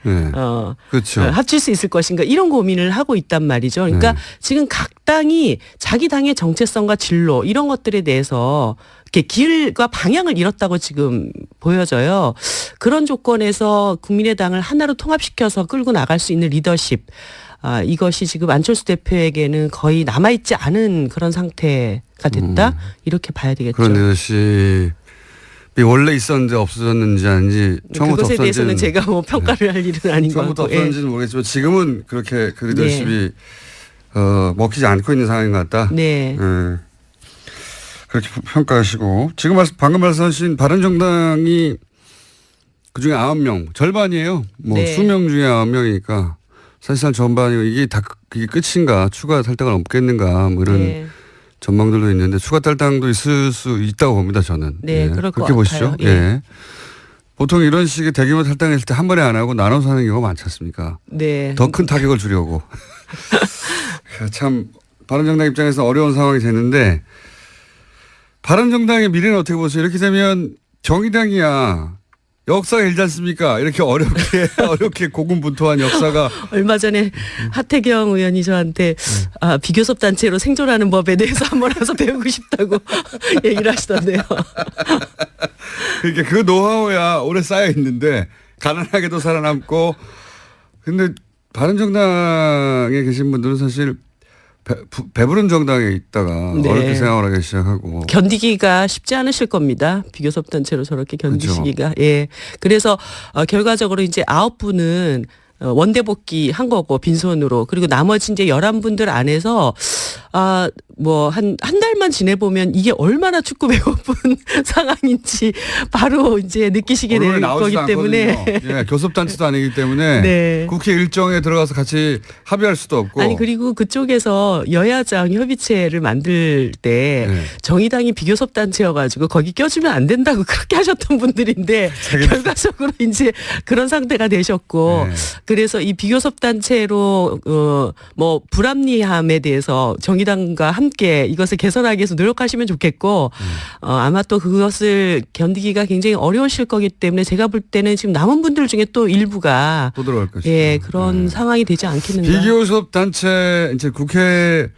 그렇죠. 합칠 수 있을 것인가 이런 고민을 하고 있단 말이죠. 그러니까 지금 각 당이 자기 당의 정체성과 진로 이런 것들에 대해서 이렇게 길과 방향을 잃었다고 지금 보여져요. 그런 조건에서 국민의당을 하나로 통합시켜서 끌고 나갈 수 있는 리더십 이것이 지금 안철수 대표에게는 거의 남아있지 않은 그런 상태가 됐다 이렇게 봐야 되겠죠. 그런 리더십이 원래 있었는지 없어졌는지 아닌지 처음부터 그것에 대해서는 제가 뭐 평가를 할 일은 아닌 것 같고 처음부터 없었는지는 모르겠지만 지금은 그렇게 그 리더십이 먹히지 않고 있는 상황인 것 같다. 네. 그렇게 평가하시고 지금 방금 말씀하신 바른정당이 그중에 9명 절반이에요. 뭐 수명 중에 9명이니까 사실상 전반이고 이게 끝인가 추가 탈당을 없겠는가 뭐 이런 전망들도 있는데 추가 탈당도 있을 수 있다고 봅니다. 저는. 네, 그럴 것 그렇게 보시죠. 같아요. 예. 보통 이런 식의 대규모 탈당했을 때 한 번에 안 하고 나눠서 하는 경우가 많지 않습니까? 네. 더 큰 타격을 주려고. 참 바른정당 입장에서 어려운 상황이 됐는데 바른정당의 미래는 어떻게 보세요? 이렇게 되면 정의당이야. 역사가 일지 않습니까? 이렇게 어렵게 고군분투한 역사가. 얼마 전에 하태경 의원이 저한테 비교섭 단체로 생존하는 법에 대해서 한번 와서 배우고 싶다고 얘기를 하시던데요. 그러니까 그 노하우야 오래 쌓여 있는데 가난하게도 살아남고 근데 바른정당에 계신 분들은 사실 배부른 정당에 있다가 어렵게 생활하기 시작하고 견디기가 쉽지 않으실 겁니다. 비교섭 단체로 저렇게 견디시기가. 그렇죠. 예. 그래서 결과적으로 이제 9분은 원대 복귀한 거고 빈손으로 그리고 나머지 이제 11분들 안에서 뭐 한 달만 지내보면 이게 얼마나 축구 배고픈 상황인지 바로 이제 느끼시게 될 거기 때문에. 예, 교섭단체도 아니기 때문에 국회 일정에 들어가서 같이 합의할 수도 없고. 아니 그리고 그쪽에서 여야장 협의체를 만들 때 정의당이 비교섭단체여가지고 거기 껴주면 안 된다고 그렇게 하셨던 분들인데 결과적으로 이제 그런 상태가 되셨고 그래서 이 비교섭단체로 뭐 불합리함에 대해서 정의당과 함께 이것을 개선하기 위해서 노력하시면 좋겠고 아마 또 그것을 견디기가 굉장히 어려우실 거기 때문에 제가 볼 때는 지금 남은 분들 중에 또 일부가 또 들어갈 것이다. 예, 그런 상황이 되지 않겠는가. 비교섭 단체 이제 국회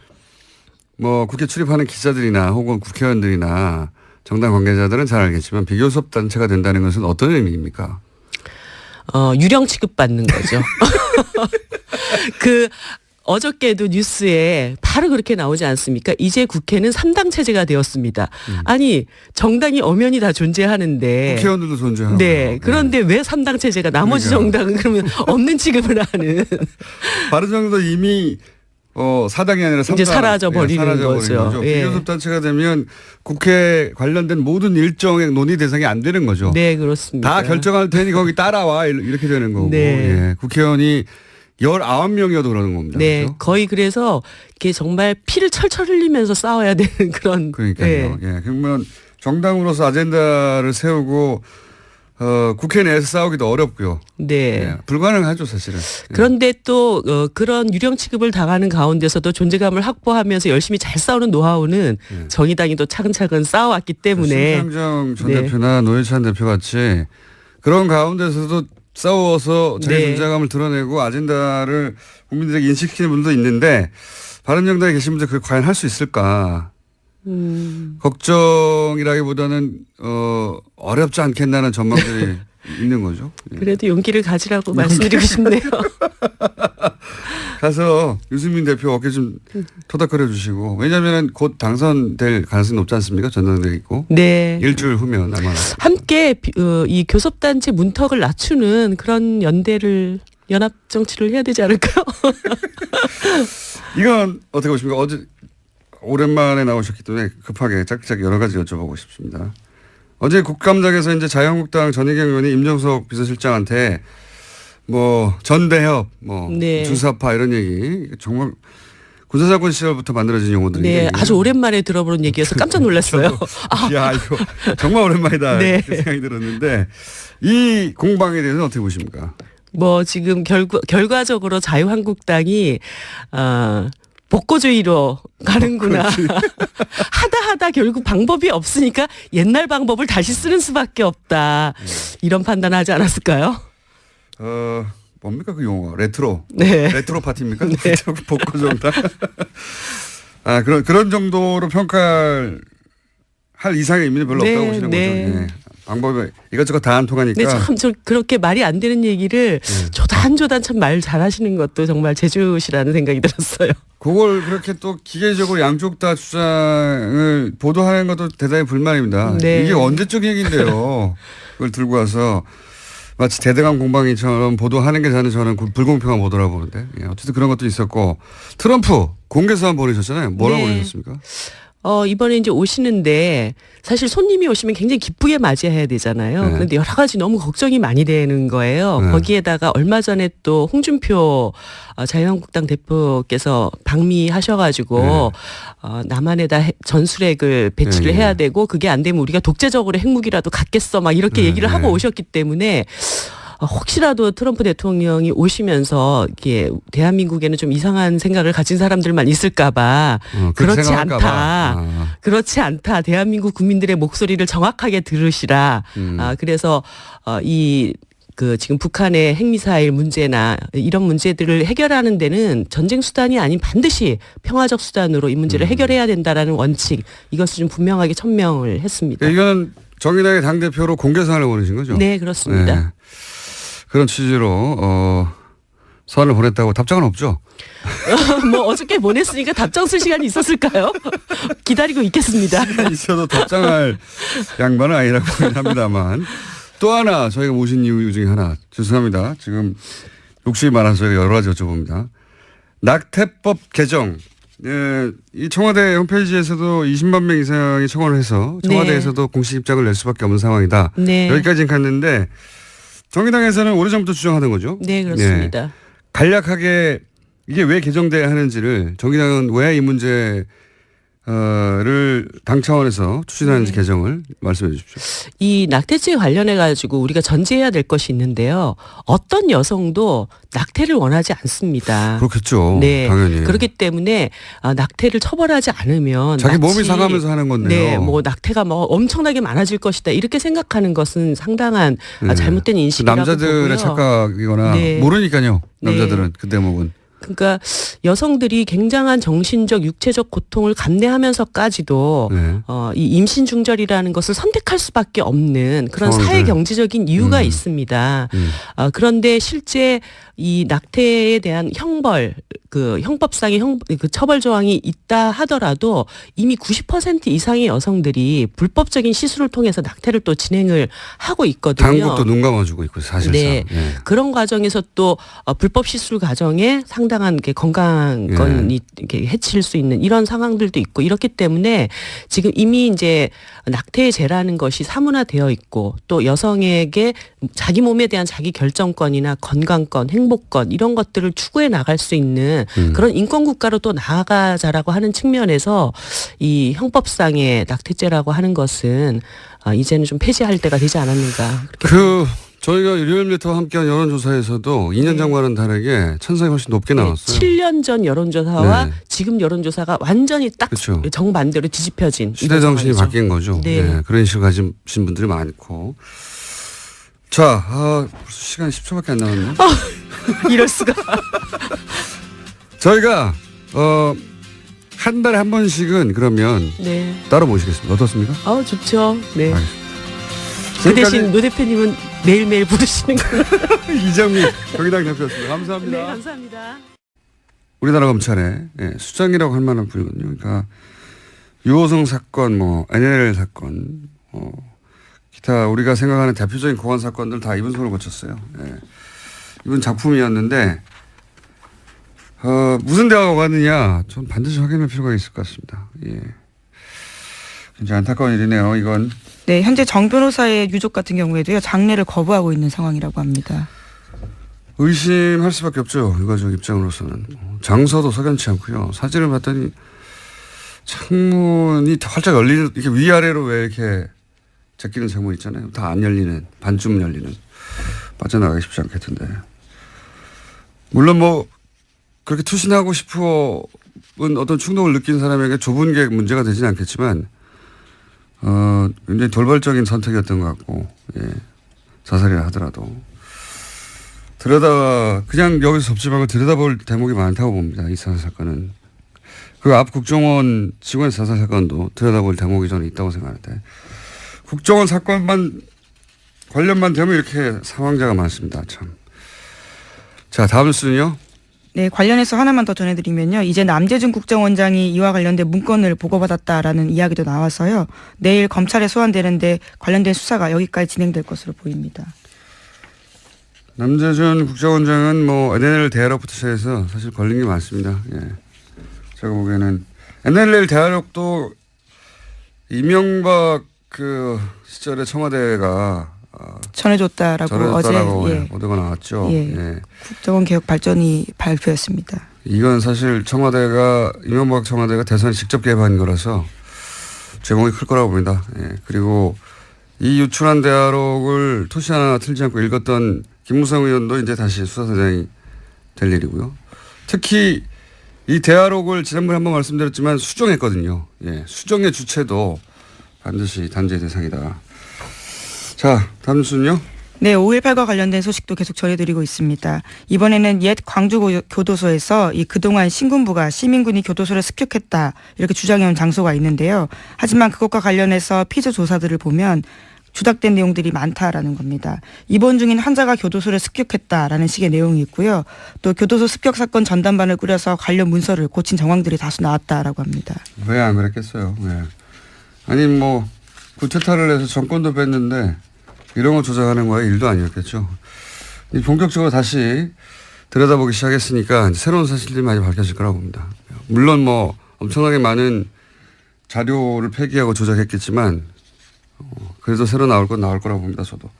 출입하는 기자들이나 혹은 국회의원들이나 정당 관계자들은 잘 알겠지만 비교섭 단체가 된다는 것은 어떤 의미입니까? 유령 취급받는 거죠. 어저께도 뉴스에 바로 그렇게 나오지 않습니까? 이제 국회는 3당 체제가 되었습니다. 아니 정당이 엄연히 다 존재하는데 국회의원들도 존재하고. 네. 그런데 왜 3당 체제가 나머지 정당은 그러면 없는 취급을 하는. 바른정당도 이미 4당이 아니라 3당. 이제 사라져버리는 거죠. 비교섭 단체가 되면 국회 관련된 모든 일정의 논의 대상이 안 되는 거죠. 네, 그렇습니다. 다 결정할 테니 거기 따라와 이렇게 되는 거고. 예. 국회의원이 19명이어도 그러는 겁니다. 네. 그렇죠? 거의 그래서 이게 정말 피를 철철 흘리면서 싸워야 되는 그런. 그러니까요. 예. 그러면 정당으로서 아젠다를 세우고 국회 내에서 싸우기도 어렵고요. 네. 불가능하죠, 사실은. 그런데 또 그런 유령 취급을 당하는 가운데서도 존재감을 확보하면서 열심히 잘 싸우는 노하우는 정의당이 또 차근차근 쌓아왔기 때문에. 심상정 전 대표나 노회찬 대표 같이 그런 가운데서도 싸워서 자기 존재감을 드러내고 아젠다를 국민들에게 인식시키는 분도 있는데 바른정당에 계신 분들 그걸 과연 할 수 있을까? 걱정이라기보다는 어렵지 않겠나는 전망들이 있는 거죠. 그래도 용기를 가지라고 말씀드리고 싶네요. 가서 유승민 대표 어깨 좀 토닥거려 주시고 왜냐하면 곧 당선될 가능성이 높지 않습니까? 전당대회 있고. 네. 일주일 후면 아마. 함께 이 교섭단체 문턱을 낮추는 그런 연합 정치를 해야 되지 않을까요? 이건 어떻게 보십니까? 어제 오랜만에 나오셨기 때문에 급하게 짧게 여러 가지 여쭤보고 싶습니다. 어제 국감장에서 이제 자유한국당 전희경 의원이 임종석 비서실장한테 뭐 전대협, 네. 주사파 이런 얘기 정말 군사정권 시절부터 만들어진 용어들이. 네, 아주 오랜만에 들어보는 얘기여서 깜짝 놀랐어요. 야, 이거 정말 오랜만이다. 네. 이렇게 생각이 들었는데 이 공방에 대해서는 어떻게 보십니까? 뭐 지금 결과적으로 자유한국당이 복고주의로 가는구나. 하다 결국 방법이 없으니까 옛날 방법을 다시 쓰는 수밖에 없다. 이런 판단하지 않았을까요? 뭡니까 그 용어? 레트로. 네. 레트로 파티입니까? 네. 복고정당. 그런 정도로 평가할 이상의 의미는 별로 없다고 보시는 거죠. 네. 방법이 이것저것 다 안 통하니까. 네, 참 그렇게 말이 안 되는 얘기를 조단조단 참 말 잘하시는 것도 정말 제주시라는 생각이 들었어요. 그걸 그렇게 또 기계적으로 양쪽 다 주장을 보도하는 것도 대단히 불만입니다. 네. 이게 언제적 얘기인데요. 그걸 들고 와서 마치 대등한 공방이처럼 보도하는 게 저는 불공평한 보도라고 보는데. 어쨌든 그런 것도 있었고 트럼프 공개사안 보내셨잖아요. 뭐라고 보내셨습니까? 이번에 이제 오시는데 사실 손님이 오시면 굉장히 기쁘게 맞이해야 되잖아요. 네. 그런데 여러 가지 너무 걱정이 많이 되는 거예요. 네. 거기에다가 얼마 전에 또 홍준표 자유한국당 대표께서 방미하셔가지고 남한에다 전술핵을 배치를 해야 되고 그게 안 되면 우리가 독재적으로 핵무기라도 갖겠어 막 이렇게 얘기를 하고 오셨기 때문에 혹시라도 트럼프 대통령이 오시면서 이게 대한민국에는 좀 이상한 생각을 가진 사람들만 있을까봐 그렇지 않다. 그렇지 않다. 대한민국 국민들의 목소리를 정확하게 들으시라. 그래서 지금 북한의 핵미사일 문제나 이런 문제들을 해결하는 데는 전쟁 수단이 아닌 반드시 평화적 수단으로 이 문제를 해결해야 된다라는 원칙 이것을 좀 분명하게 천명을 했습니다. 이건 정의당의 당대표로 공개사안을 보내신 거죠? 네, 그렇습니다. 네. 그런 취지로 서한을 보냈다고 답장은 없죠? 뭐 어저께 보냈으니까 답장 쓸 시간이 있었을까요? 기다리고 있겠습니다. 있어도 답장할 양반은 아니라고 합니다만 또 하나 저희가 모신 이유 중에 하나 죄송합니다. 지금 욕심이 많아서 저희가 여러 가지 여쭤봅니다. 낙태법 개정. 이 청와대 홈페이지에서도 20만 명 이상이 청원을 해서 청와대에서도 공식 입장을 낼 수밖에 없는 상황이다. 네. 여기까지는 갔는데 정의당에서는 오래전부터 주장하던 거죠. 네, 그렇습니다. 네. 간략하게 이게 왜 개정돼야 하는지를 정의당은 왜 이 문제를 당 차원에서 추진하는지 개정을 말씀해 주십시오. 이 낙태죄 관련해 가지고 우리가 전제해야 될 것이 있는데요. 어떤 여성도 낙태를 원하지 않습니다. 그렇겠죠. 네, 당연히. 그렇기 때문에 낙태를 처벌하지 않으면 자기 몸이 상하면서 하는 건데요. 네, 뭐 낙태가 뭐 엄청나게 많아질 것이다 이렇게 생각하는 것은 상당한 잘못된 인식이라고 남자들의 보고요. 착각이거나 네. 모르니까요. 남자들은 네. 그 대목은. 그러니까 여성들이 굉장한 정신적, 육체적 고통을 감내하면서까지도 이 임신 중절이라는 것을 선택할 수밖에 없는 그런 사회 경제적인 이유가 있습니다. 그런데 실제 이 낙태에 대한 형벌, 형법상의 처벌 조항이 있다 하더라도 이미 90% 이상의 여성들이 불법적인 시술을 통해서 낙태를 또 진행을 하고 있거든요. 한국도 눈 감아주고 있고 사실상. 네. 그런 과정에서 또 불법 시술 과정에 상당히 상당한 게 건강권이 이렇게 해칠 수 있는 이런 상황들도 있고 이렇기 때문에 지금 이미 이제 낙태죄라는 것이 사문화되어 있고 또 여성에게 자기 몸에 대한 자기 결정권이나 건강권, 행복권 이런 것들을 추구해 나갈 수 있는 그런 인권 국가로 또 나아가자라고 하는 측면에서 이 형법상의 낙태죄라고 하는 것은 이제는 좀 폐지할 때가 되지 않았는가. 저희가 일요일부터 함께한 여론조사에서도 2년 전과는 다르게 찬성이 훨씬 높게 나왔어요. 7년 전 여론조사와 지금 여론조사가 완전히 딱 그렇죠. 정반대로 뒤집혀진. 시대 정신이 바뀐 거죠. 네. 그런 인식을 가진 분들이 많고. 자, 벌써 시간이 10초밖에 안 남았네. 이럴 수가. 저희가 한 달에 한 번씩은 그러면 따로 모시겠습니다. 어떻습니까? 좋죠. 네. 알겠습니다. 그 대신 노 대표님은 매일매일 부르시는 걸로. 이정미 정의당 대표였습니다. 감사합니다. 네, 감사합니다. 우리나라 검찰의 수장이라고 할 만한 분이거든요. 그러니까 유호성 사건, NLL 사건, 기타 우리가 생각하는 대표적인 공안 사건들 다 이분 손을 거쳤어요. 이분 작품이었는데 무슨 대화가 오갔느냐 좀 반드시 확인할 필요가 있을 것 같습니다. 굉장히 안타까운 일이네요. 이건. 네, 현재 정 변호사의 유족 같은 경우에도요 장례를 거부하고 있는 상황이라고 합니다. 의심할 수밖에 없죠. 유가족 입장으로서는. 장소도 석연치 않고요. 사진을 봤더니 창문이 활짝 열리는 이렇게 위아래로 왜 이렇게 제끼는 창문 있잖아요. 다 안 열리는 반쯤 열리는 빠져나가기 쉽지 않겠던데. 물론 그렇게 투신하고 싶은 어떤 충동을 느낀 사람에게 좁은 게 문제가 되지는 않겠지만 굉장히 돌발적인 선택이었던 것 같고 자살이라 하더라도 그냥 여기서 접지 말고 들여다볼 대목이 많다고 봅니다. 이 자살 사건은. 그 앞 국정원 직원의 자살 사건도 들여다볼 대목이 저는 있다고 생각하는데 국정원 사건만 관련만 되면 이렇게 사망자가 많습니다. 참. 자, 다음 뉴스는요. 네, 관련해서 하나만 더 전해드리면요. 이제 남재준 국정원장이 이와 관련된 문건을 보고받았다라는 이야기도 나와서요. 내일 검찰에 소환되는데 관련된 수사가 여기까지 진행될 것으로 보입니다. 남재준 국정원장은 NLL 대화록부터 시작해서 사실 걸린 게 많습니다. 제가 보기에는 NLL 대화록도 이명박 시절에 청와대가 전해줬다라고 어제 보도가 나왔죠. 국정원 개혁 발전이 발표했습니다. 이건 사실 이명박 청와대가 대선에 직접 개입한 거라서 제목이 클 거라고 봅니다. 그리고 이 유출한 대화록을 토시 하나 틀지 않고 읽었던 김무성 의원도 이제 다시 수사대장이 될 일이고요. 특히 이 대화록을 지난번에 한번 말씀드렸지만 수정했거든요. 수정의 주체도 반드시 단죄의 대상이다. 자, 다음 뉴스는요. 네, 5.18과 관련된 소식도 계속 전해드리고 있습니다. 이번에는 옛 광주 교도소에서 그동안 신군부가 시민군이 교도소를 습격했다 이렇게 주장해온 장소가 있는데요. 하지만 그것과 관련해서 피조 조사들을 보면 주닥된 내용들이 많다라는 겁니다. 입원 중인 환자가 교도소를 습격했다라는 식의 내용이 있고요. 또 교도소 습격 사건 전담반을 꾸려서 관련 문서를 고친 정황들이 다수 나왔다라고 합니다. 왜 안 그랬겠어요. 아니 구태타를 해서 정권도 뺐는데 이런 거 조작하는 거야 일도 아니었겠죠. 본격적으로 다시 들여다보기 시작했으니까 새로운 사실들이 많이 밝혀질 거라고 봅니다. 물론 엄청나게 많은 자료를 폐기하고 조작했겠지만 그래도 새로 나올 건 나올 거라고 봅니다. 저도.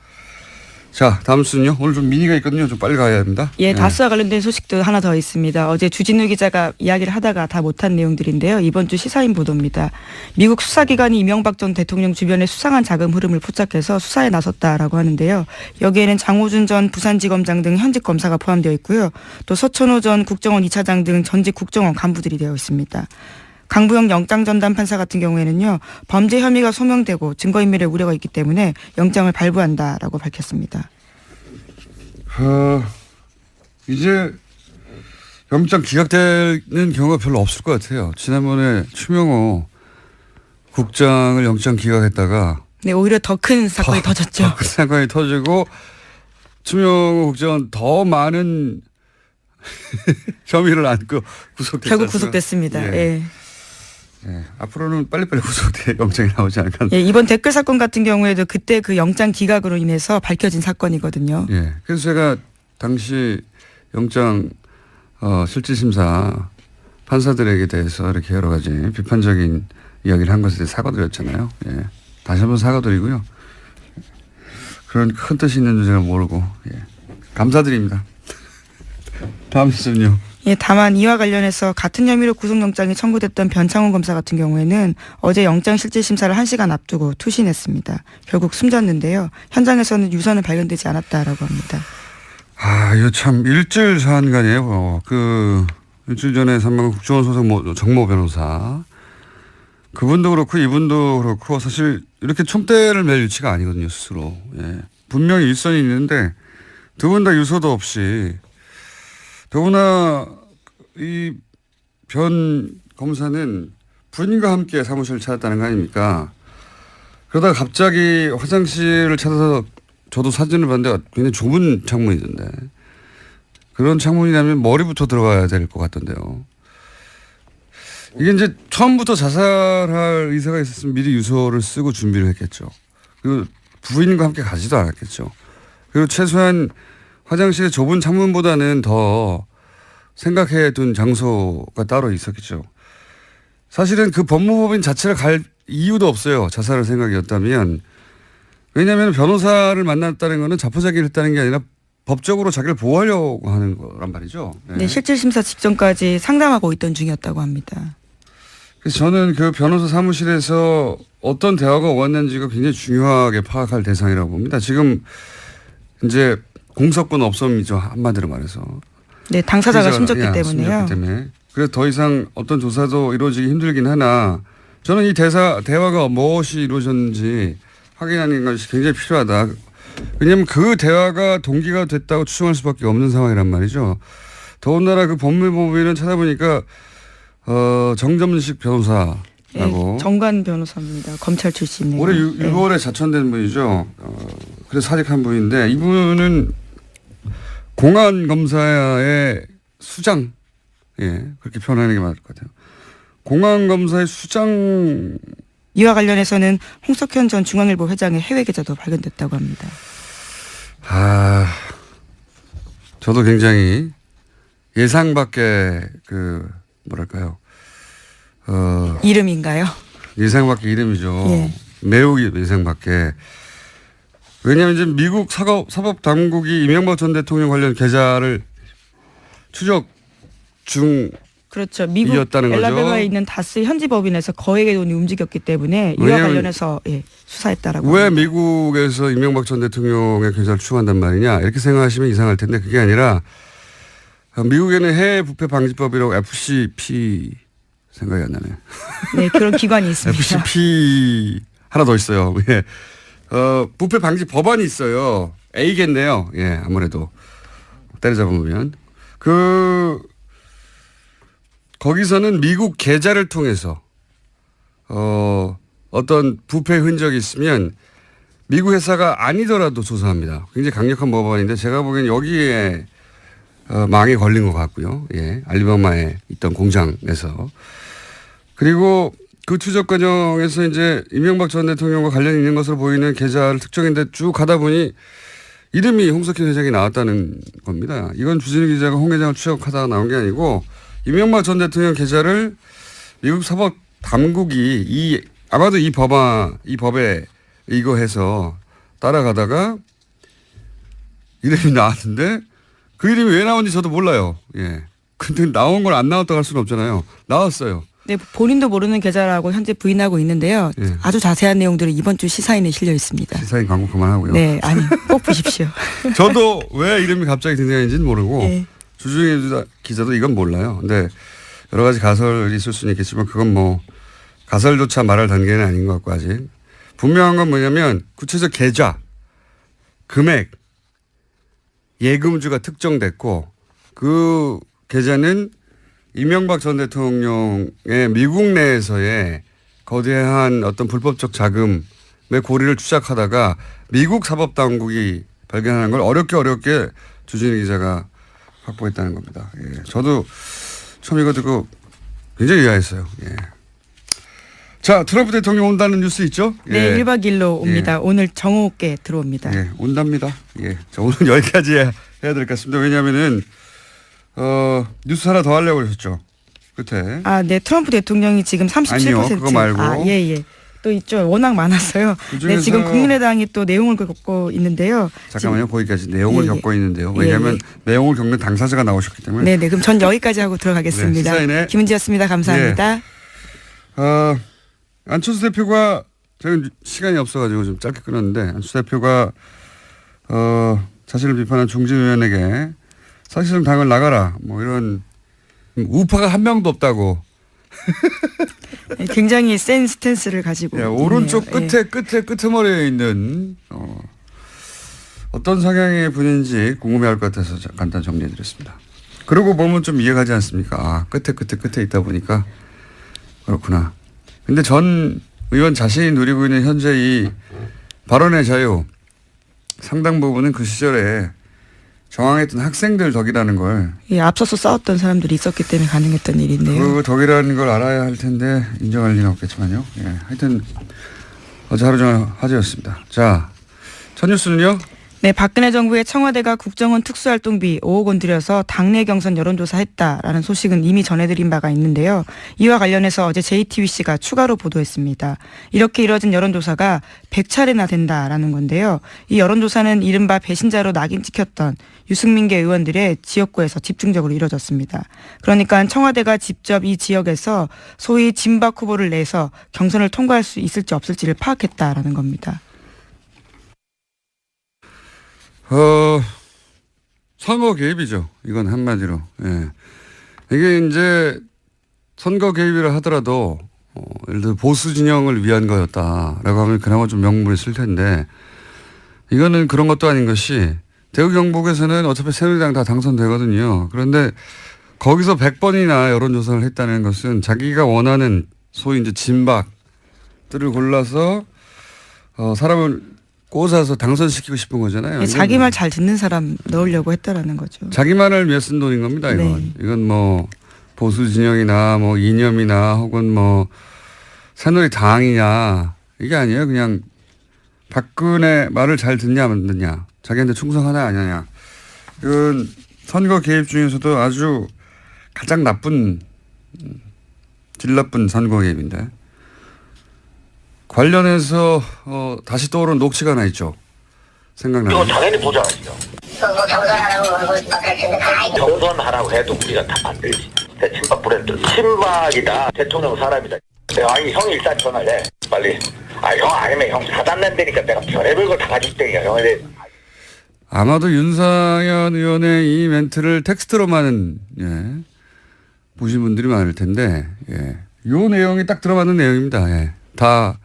자, 다음 수는요. 오늘 좀 미니가 있거든요. 좀 빨리 가야 합니다. 다스와 관련된 소식도 하나 더 있습니다. 어제 주진우 기자가 이야기를 하다가 다 못한 내용들인데요. 이번 주 시사인 보도입니다. 미국 수사기관이 이명박 전 대통령 주변의 수상한 자금 흐름을 포착해서 수사에 나섰다라고 하는데요. 여기에는 장호준 전 부산지검장 등 현직 검사가 포함되어 있고요. 또 서천호 전 국정원 2차장 등 전직 국정원 간부들이 되어 있습니다. 강부영 영장전담 판사 같은 경우에는요. 범죄 혐의가 소명되고 증거인멸의 우려가 있기 때문에 영장을 발부한다라고 밝혔습니다. 이제 영장 기각되는 경우가 별로 없을 것 같아요. 지난번에 추명호 국장을 영장 기각했다가 오히려 더 큰 사건이 터졌죠. 더 큰 사건이 터지고 추명호 국장은 더 많은 혐의를 안고 구속됐습니다. 결국 구속됐습니다. 앞으로는 빨리빨리 구속돼 영장이 나오지 않을까. 이번 댓글 사건 같은 경우에도 그때 그 영장 기각으로 인해서 밝혀진 사건이거든요. 그래서 제가 당시 영장 실질심사 판사들에게 대해서 이렇게 여러 가지 비판적인 이야기를 한 것에 대해 사과드렸잖아요. 예. 다시 한번 사과드리고요. 그런 큰 뜻이 있는 줄 제가 모르고 예. 감사드립니다. 다음 뉴스는요. 예, 다만 이와 관련해서 같은 혐의로 구속영장이 청구됐던 변창훈 검사 같은 경우에는 어제 영장실질심사를 1시간 앞두고 투신했습니다. 결국 숨졌는데요. 현장에서는 유서는 발견되지 않았다라고 합니다. 이거 참 일주일 사안간이에요. 일주일 전에 사망한 국정원 소속 정모 변호사. 그분도 그렇고 이분도 그렇고 사실 이렇게 총대를 맬 위치가 아니거든요, 스스로. 예. 분명히 일선이 있는데 두 분 다 유서도 없이 더구나 이 변 검사는 부인과 함께 사무실을 찾았다는 거 아닙니까? 그러다가 갑자기 화장실을 찾아서 저도 사진을 봤는데 굉장히 좁은 창문이던데 그런 창문이라면 머리부터 들어가야 될 것 같던데요. 이게 이제 처음부터 자살할 의사가 있었으면 미리 유서를 쓰고 준비를 했겠죠. 그리고 부인과 함께 가지도 않았겠죠. 그리고 최소한 화장실의 좁은 창문보다는 더 생각해 둔 장소가 따로 있었겠죠. 사실은 그 법무법인 자체를 갈 이유도 없어요. 자살할 생각이었다면. 왜냐하면 변호사를 만났다는 것은 자포자기를 했다는 게 아니라 법적으로 자기를 보호하려고 하는 거란 말이죠. 네. 네, 실질심사 직전까지 상담하고 있던 중이었다고 합니다. 그래서 저는 그 변호사 사무실에서 어떤 대화가 오갔는지가 굉장히 중요하게 파악할 대상이라고 봅니다. 지금 이제 공석권 없음이죠. 한마디로 말해서. 네, 당사자가 숨졌기 때문에요. 그래서 더 이상 어떤 조사도 이루어지기 힘들긴 하나 저는 이 대화가 무엇이 이루어졌는지 확인하는 것이 굉장히 필요하다. 왜냐하면 그 대화가 동기가 됐다고 추정할 수밖에 없는 상황이란 말이죠. 더군다나 그 법무법인은 찾아보니까 정점식 변호사라고. 네, 정관 변호사입니다. 검찰 출신이에요. 올해 6월에 자천된 분이죠. 그래서 사직한 분인데 이분은 공안검사의 수장. 예, 그렇게 표현하는 게 맞을 것 같아요. 공안검사의 수장. 이와 관련해서는 홍석현 전 중앙일보 회장의 해외 계좌도 발견됐다고 합니다. 저도 굉장히 예상 밖의 뭐랄까요. 이름인가요? 예상 밖의 이름이죠. 예. 매우 예상 밖의. 왜냐하면 이제 미국 사법당국이 이명박 전 대통령 관련 계좌를 추적 중 그렇죠. 미국 이었다는 엘라베마에 거죠. 있는 다스 현지 법인에서 거액의 돈이 움직였기 때문에 이와 관련해서 수사했다라고 왜 합니다. 미국에서 이명박 전 대통령의 계좌를 추적한단 말이냐 이렇게 생각하시면 이상할 텐데 그게 아니라 미국에는 해외 부패 방지법이라고 FCP 생각이 안 나네. 네, 그런 기관이 있습니다. FCP 하나 더 있어요. 예. 부패 방지 법안이 있어요. A겠네요. 예, 아무래도 때려잡으면 거기서는 미국 계좌를 통해서 어떤 부패 흔적이 있으면 미국 회사가 아니더라도 조사합니다. 굉장히 강력한 법안인데 제가 보기엔 여기에 망에 걸린 것 같고요. 예, 알리바마에 있던 공장에서. 그리고 그 추적 과정에서 이제 이명박 전 대통령과 관련이 있는 것으로 보이는 계좌를 특정했는데 쭉 가다 보니 이름이 홍석현 회장이 나왔다는 겁니다. 이건 주진우 기자가 홍 회장을 추적하다가 나온 게 아니고 이명박 전 대통령 계좌를 미국 사법 당국이 아마도 이 법에 이거해서 따라가다가 이름이 나왔는데 그 이름이 왜 나온지 저도 몰라요. 예. 근데 나온 걸 안 나왔다고 할 수는 없잖아요. 나왔어요. 네, 본인도 모르는 계좌라고 현재 부인하고 있는데요. 예. 아주 자세한 내용들은 이번 주 시사인에 실려 있습니다. 시사인 광고 그만하고요. 네, 아니 꼭 보십시오. 저도 왜 이름이 갑자기 등장했는지는 모르고 네. 주중에 기자도 이건 몰라요. 근데 여러 가지 가설이 있을 수는 있겠지만 그건 뭐 가설조차 말할 단계는 아닌 것 같고 아직. 분명한 건 뭐냐면 구체적 계좌, 금액, 예금주가 특정됐고 그 계좌는 이명박 전 대통령의 미국 내에서의 거대한 어떤 불법적 자금의 고리를 추적하다가 미국 사법당국이 발견하는 걸 어렵게 주진우 기자가 확보했다는 겁니다. 예. 저도 처음 이거 듣고 굉장히 의아했어요. 예. 자, 트럼프 대통령 온다는 뉴스 있죠? 네, 예. 1박 2일로 옵니다. 예. 오늘 정오께 들어옵니다. 예, 온답니다. 예. 자, 오늘 여기까지 해야 될 것 같습니다. 왜냐하면은 뉴스 하나 더 하려고 그러셨죠? 끝에. 네. 트럼프 대통령이 지금 37%. 아니요, 그거 말고. 예. 또 있죠. 워낙 많았어요. 네, 지금 국민의당이 또 내용을 겪고 있는데요. 잠깐만요. 거기까지 내용을 겪고 있는데요. 왜냐하면 내용을 겪는 당사자가 나오셨기 때문에. 네네. 그럼 전 여기까지 하고 들어가겠습니다. 네, 시사인의 김은지였습니다. 감사합니다. 안철수 대표가 저는 시간이 없어가지고 좀 짧게 끊었는데 안철수 대표가 자신을 비판한 중진위원에게 사실상 당을 나가라 뭐 이런 우파가 한 명도 없다고. 굉장히 센 스탠스를 가지고. 오른쪽 끄트머리에 있는 어떤 성향의 분인지 궁금해할 것 같아서 간단 정리해드렸습니다. 그러고 보면 좀 이해가지 않습니까? 끝에 있다 보니까 그렇구나. 근데 전 의원 자신이 누리고 있는 현재 이 발언의 자유 상당 부분은 그 시절에 저항했던 학생들 덕이라는 걸. 앞서서 싸웠던 사람들이 있었기 때문에 가능했던 일인데요. 그 덕이라는 걸 알아야 할 텐데 인정할 리는 없겠지만요. 하여튼 어제 하루 종일 화제였습니다. 자, 첫 뉴스는요. 네, 박근혜 정부의 청와대가 국정원 특수활동비 5억 원 들여서 당내 경선 여론조사했다라는 소식은 이미 전해드린 바가 있는데요. 이와 관련해서 어제 JTBC가 추가로 보도했습니다. 이렇게 이뤄진 여론조사가 100차례나 된다라는 건데요. 이 여론조사는 이른바 배신자로 낙인 찍혔던 유승민계 의원들의 지역구에서 집중적으로 이뤄졌습니다. 그러니까 청와대가 직접 이 지역에서 소위 진박 후보를 내서 경선을 통과할 수 있을지 없을지를 파악했다라는 겁니다. 선거 개입이죠. 이건 한마디로. 이게 이제 선거 개입이라 하더라도 예를 들어 보수 진영을 위한 거였다라고 하면 그나마 좀 명분이 있을 텐데 이거는 그런 것도 아닌 것이 대구 경북에서는 어차피 새누리당 다 당선되거든요. 그런데 거기서 100번이나 여론조사를 했다는 것은 자기가 원하는 소위 이제 진박들을 골라서 사람을 꽂아서 당선시키고 싶은 거잖아요. 자기 말 잘 듣는 사람 넣으려고 했다라는 거죠. 자기 말을 위해 쓴 돈인 겁니다. 이건. 네. 이건 뭐 보수 진영이나 뭐 이념이나 혹은 뭐 새누리당이냐 이게 아니에요. 그냥 박근혜 말을 잘 듣냐 안 듣냐, 자기한테 충성하냐 안 하냐. 이건 선거 개입 중에서도 아주 가장 나쁜 질 나쁜 선거 개입인데. 관련해서 다시 떠오른 녹취가 하나 있죠. 생각나요. 이거 당연히 보장하죠. 경선하라고 해도 우리가 다 만들지. 친박 브랜드. 친박이다. 대통령 사람이다. 아니 형이 일단 전화를 해. 빨리. 형 아니면 형 사단낸다니까 내가 별의별 걸 다 가질 때니까 형에 대해. 아마도 윤상현 의원의 이 멘트를 텍스트로만 보신 분들이 많을 텐데 요 내용이 딱 들어맞는 내용입니다. 다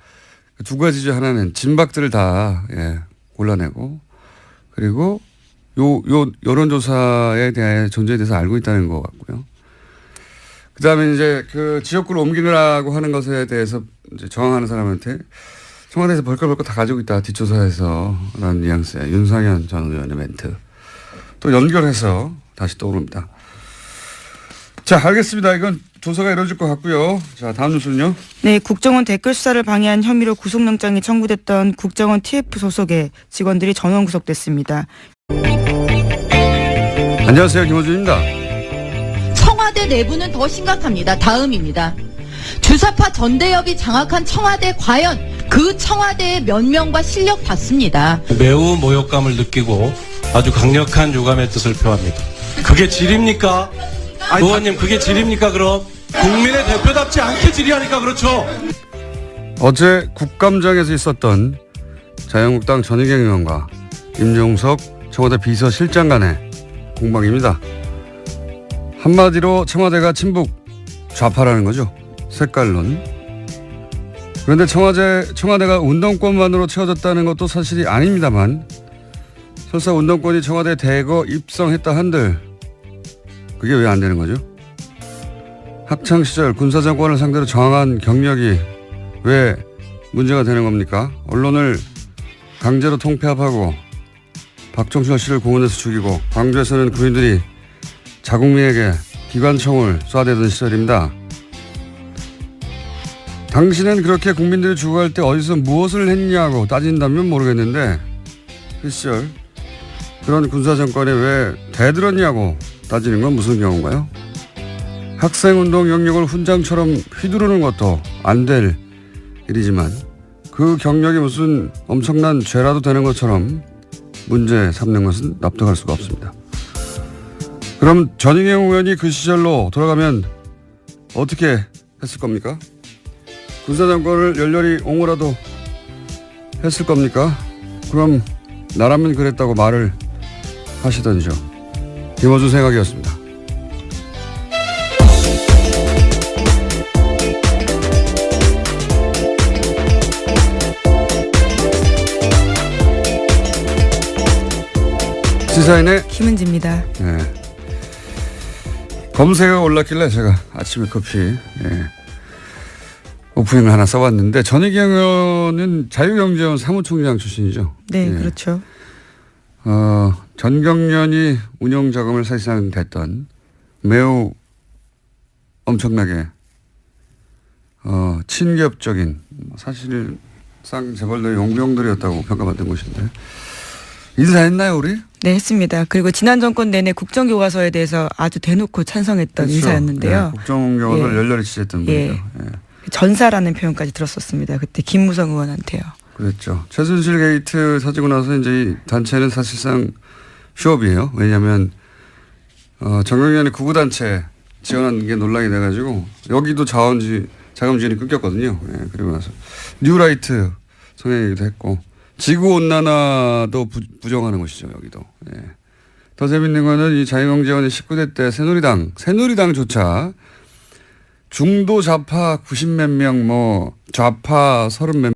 두 가지죠. 하나는 진박들을 다 골라내고 그리고 요 여론조사에 대한 존재에 대해서 알고 있다는 것 같고요. 그다음에 이제 그 지역구를 옮기느라고 하는 것에 대해서 이제 저항하는 사람한테 청와대에서 벌컥벌컥 다 가지고 있다 뒷조사에서 라는 뉘앙스의 윤상현 전 의원의 멘트 또 연결해서 다시 떠오릅니다. 자, 알겠습니다. 이건 조사가 이루어질 것 같고요. 자, 다음 뉴스는요. 네, 국정원 댓글 수사를 방해한 혐의로 구속영장이 청구됐던 국정원 TF 소속의 직원들이 전원 구속됐습니다. 안녕하세요. 김호준입니다. 청와대 내부는 더 심각합니다. 다음입니다. 주사파 전대협이 장악한 청와대 과연 그 청와대의 면면과 실력 봤습니다. 매우 모욕감을 느끼고 아주 강력한 유감의 뜻을 표합니다. 그게 질입니까? 의원님 그게 질입니까? 그럼 국민의 대표답지 않게 질의하니까 그렇죠. 어제 국감장에서 있었던 자유한국당 전희경 의원과 임종석 청와대 비서실장 간의 공방입니다. 한마디로 청와대가 친북 좌파라는 거죠. 색깔론. 그런데 청와대가 운동권만으로 채워졌다는 것도 사실이 아닙니다만 설사 운동권이 청와대에 대거 입성했다 한들 그게 왜 안 되는 거죠? 학창시절 군사정권을 상대로 저항한 경력이 왜 문제가 되는 겁니까? 언론을 강제로 통폐합하고 박정철 씨를 공원에서 죽이고 광주에서는 군인들이 자국민에게 기관총을 쏴대던 시절입니다. 당신은 그렇게 국민들이 죽어갈 때 어디서 무엇을 했냐고 따진다면 모르겠는데 그 시절 그런 군사정권에 왜 대들었냐고 따지는 건 무슨 경우인가요? 학생운동 영역을 훈장처럼 휘두르는 것도 안 될 일이지만 그 경력이 무슨 엄청난 죄라도 되는 것처럼 문제 삼는 것은 납득할 수가 없습니다. 그럼 전희경 의원이 그 시절로 돌아가면 어떻게 했을 겁니까? 군사정권을 열렬히 옹호라도 했을 겁니까? 그럼 나라면 그랬다고 말을 하시던지요. 김어준 생각이었습니다. 시사인의 김은지입니다. 네. 검색어가 올랐길래 제가 아침에 커피 오프닝을 하나 써봤는데 전희경 의원은 자유경제원 사무총장 출신이죠. 네, 그렇죠. 전경련이 운영 자금을 사실상 댔던 매우 엄청나게 친기업적인 사실상 재벌들의 용병들이었다고 평가받은 곳인데 인사했나요 우리? 네, 했습니다. 그리고 지난 정권 내내 국정교과서에 대해서 아주 대놓고 찬성했던 그렇죠. 인사였는데요. 네, 국정교과서를 열렬히 지지했던 분이죠. 예. 전사라는 표현까지 들었었습니다. 그때 김무성 의원한테요. 그랬죠. 최순실 게이트 터지고 나서 이제 이 단체는 사실상 휴업이에요. 왜냐하면 정경련이 구구단체 지원한 게 논란이 돼가지고 여기도 자금 지원이 끊겼거든요. 예, 그리고 나서 뉴라이트 성향이기도 했고 지구온난화도 부정하는 것이죠. 여기도. 예. 더 재밌는 거는 이 자유경제원이 19대 때 새누리당조차 중도 좌파 90몇 명, 좌파 30몇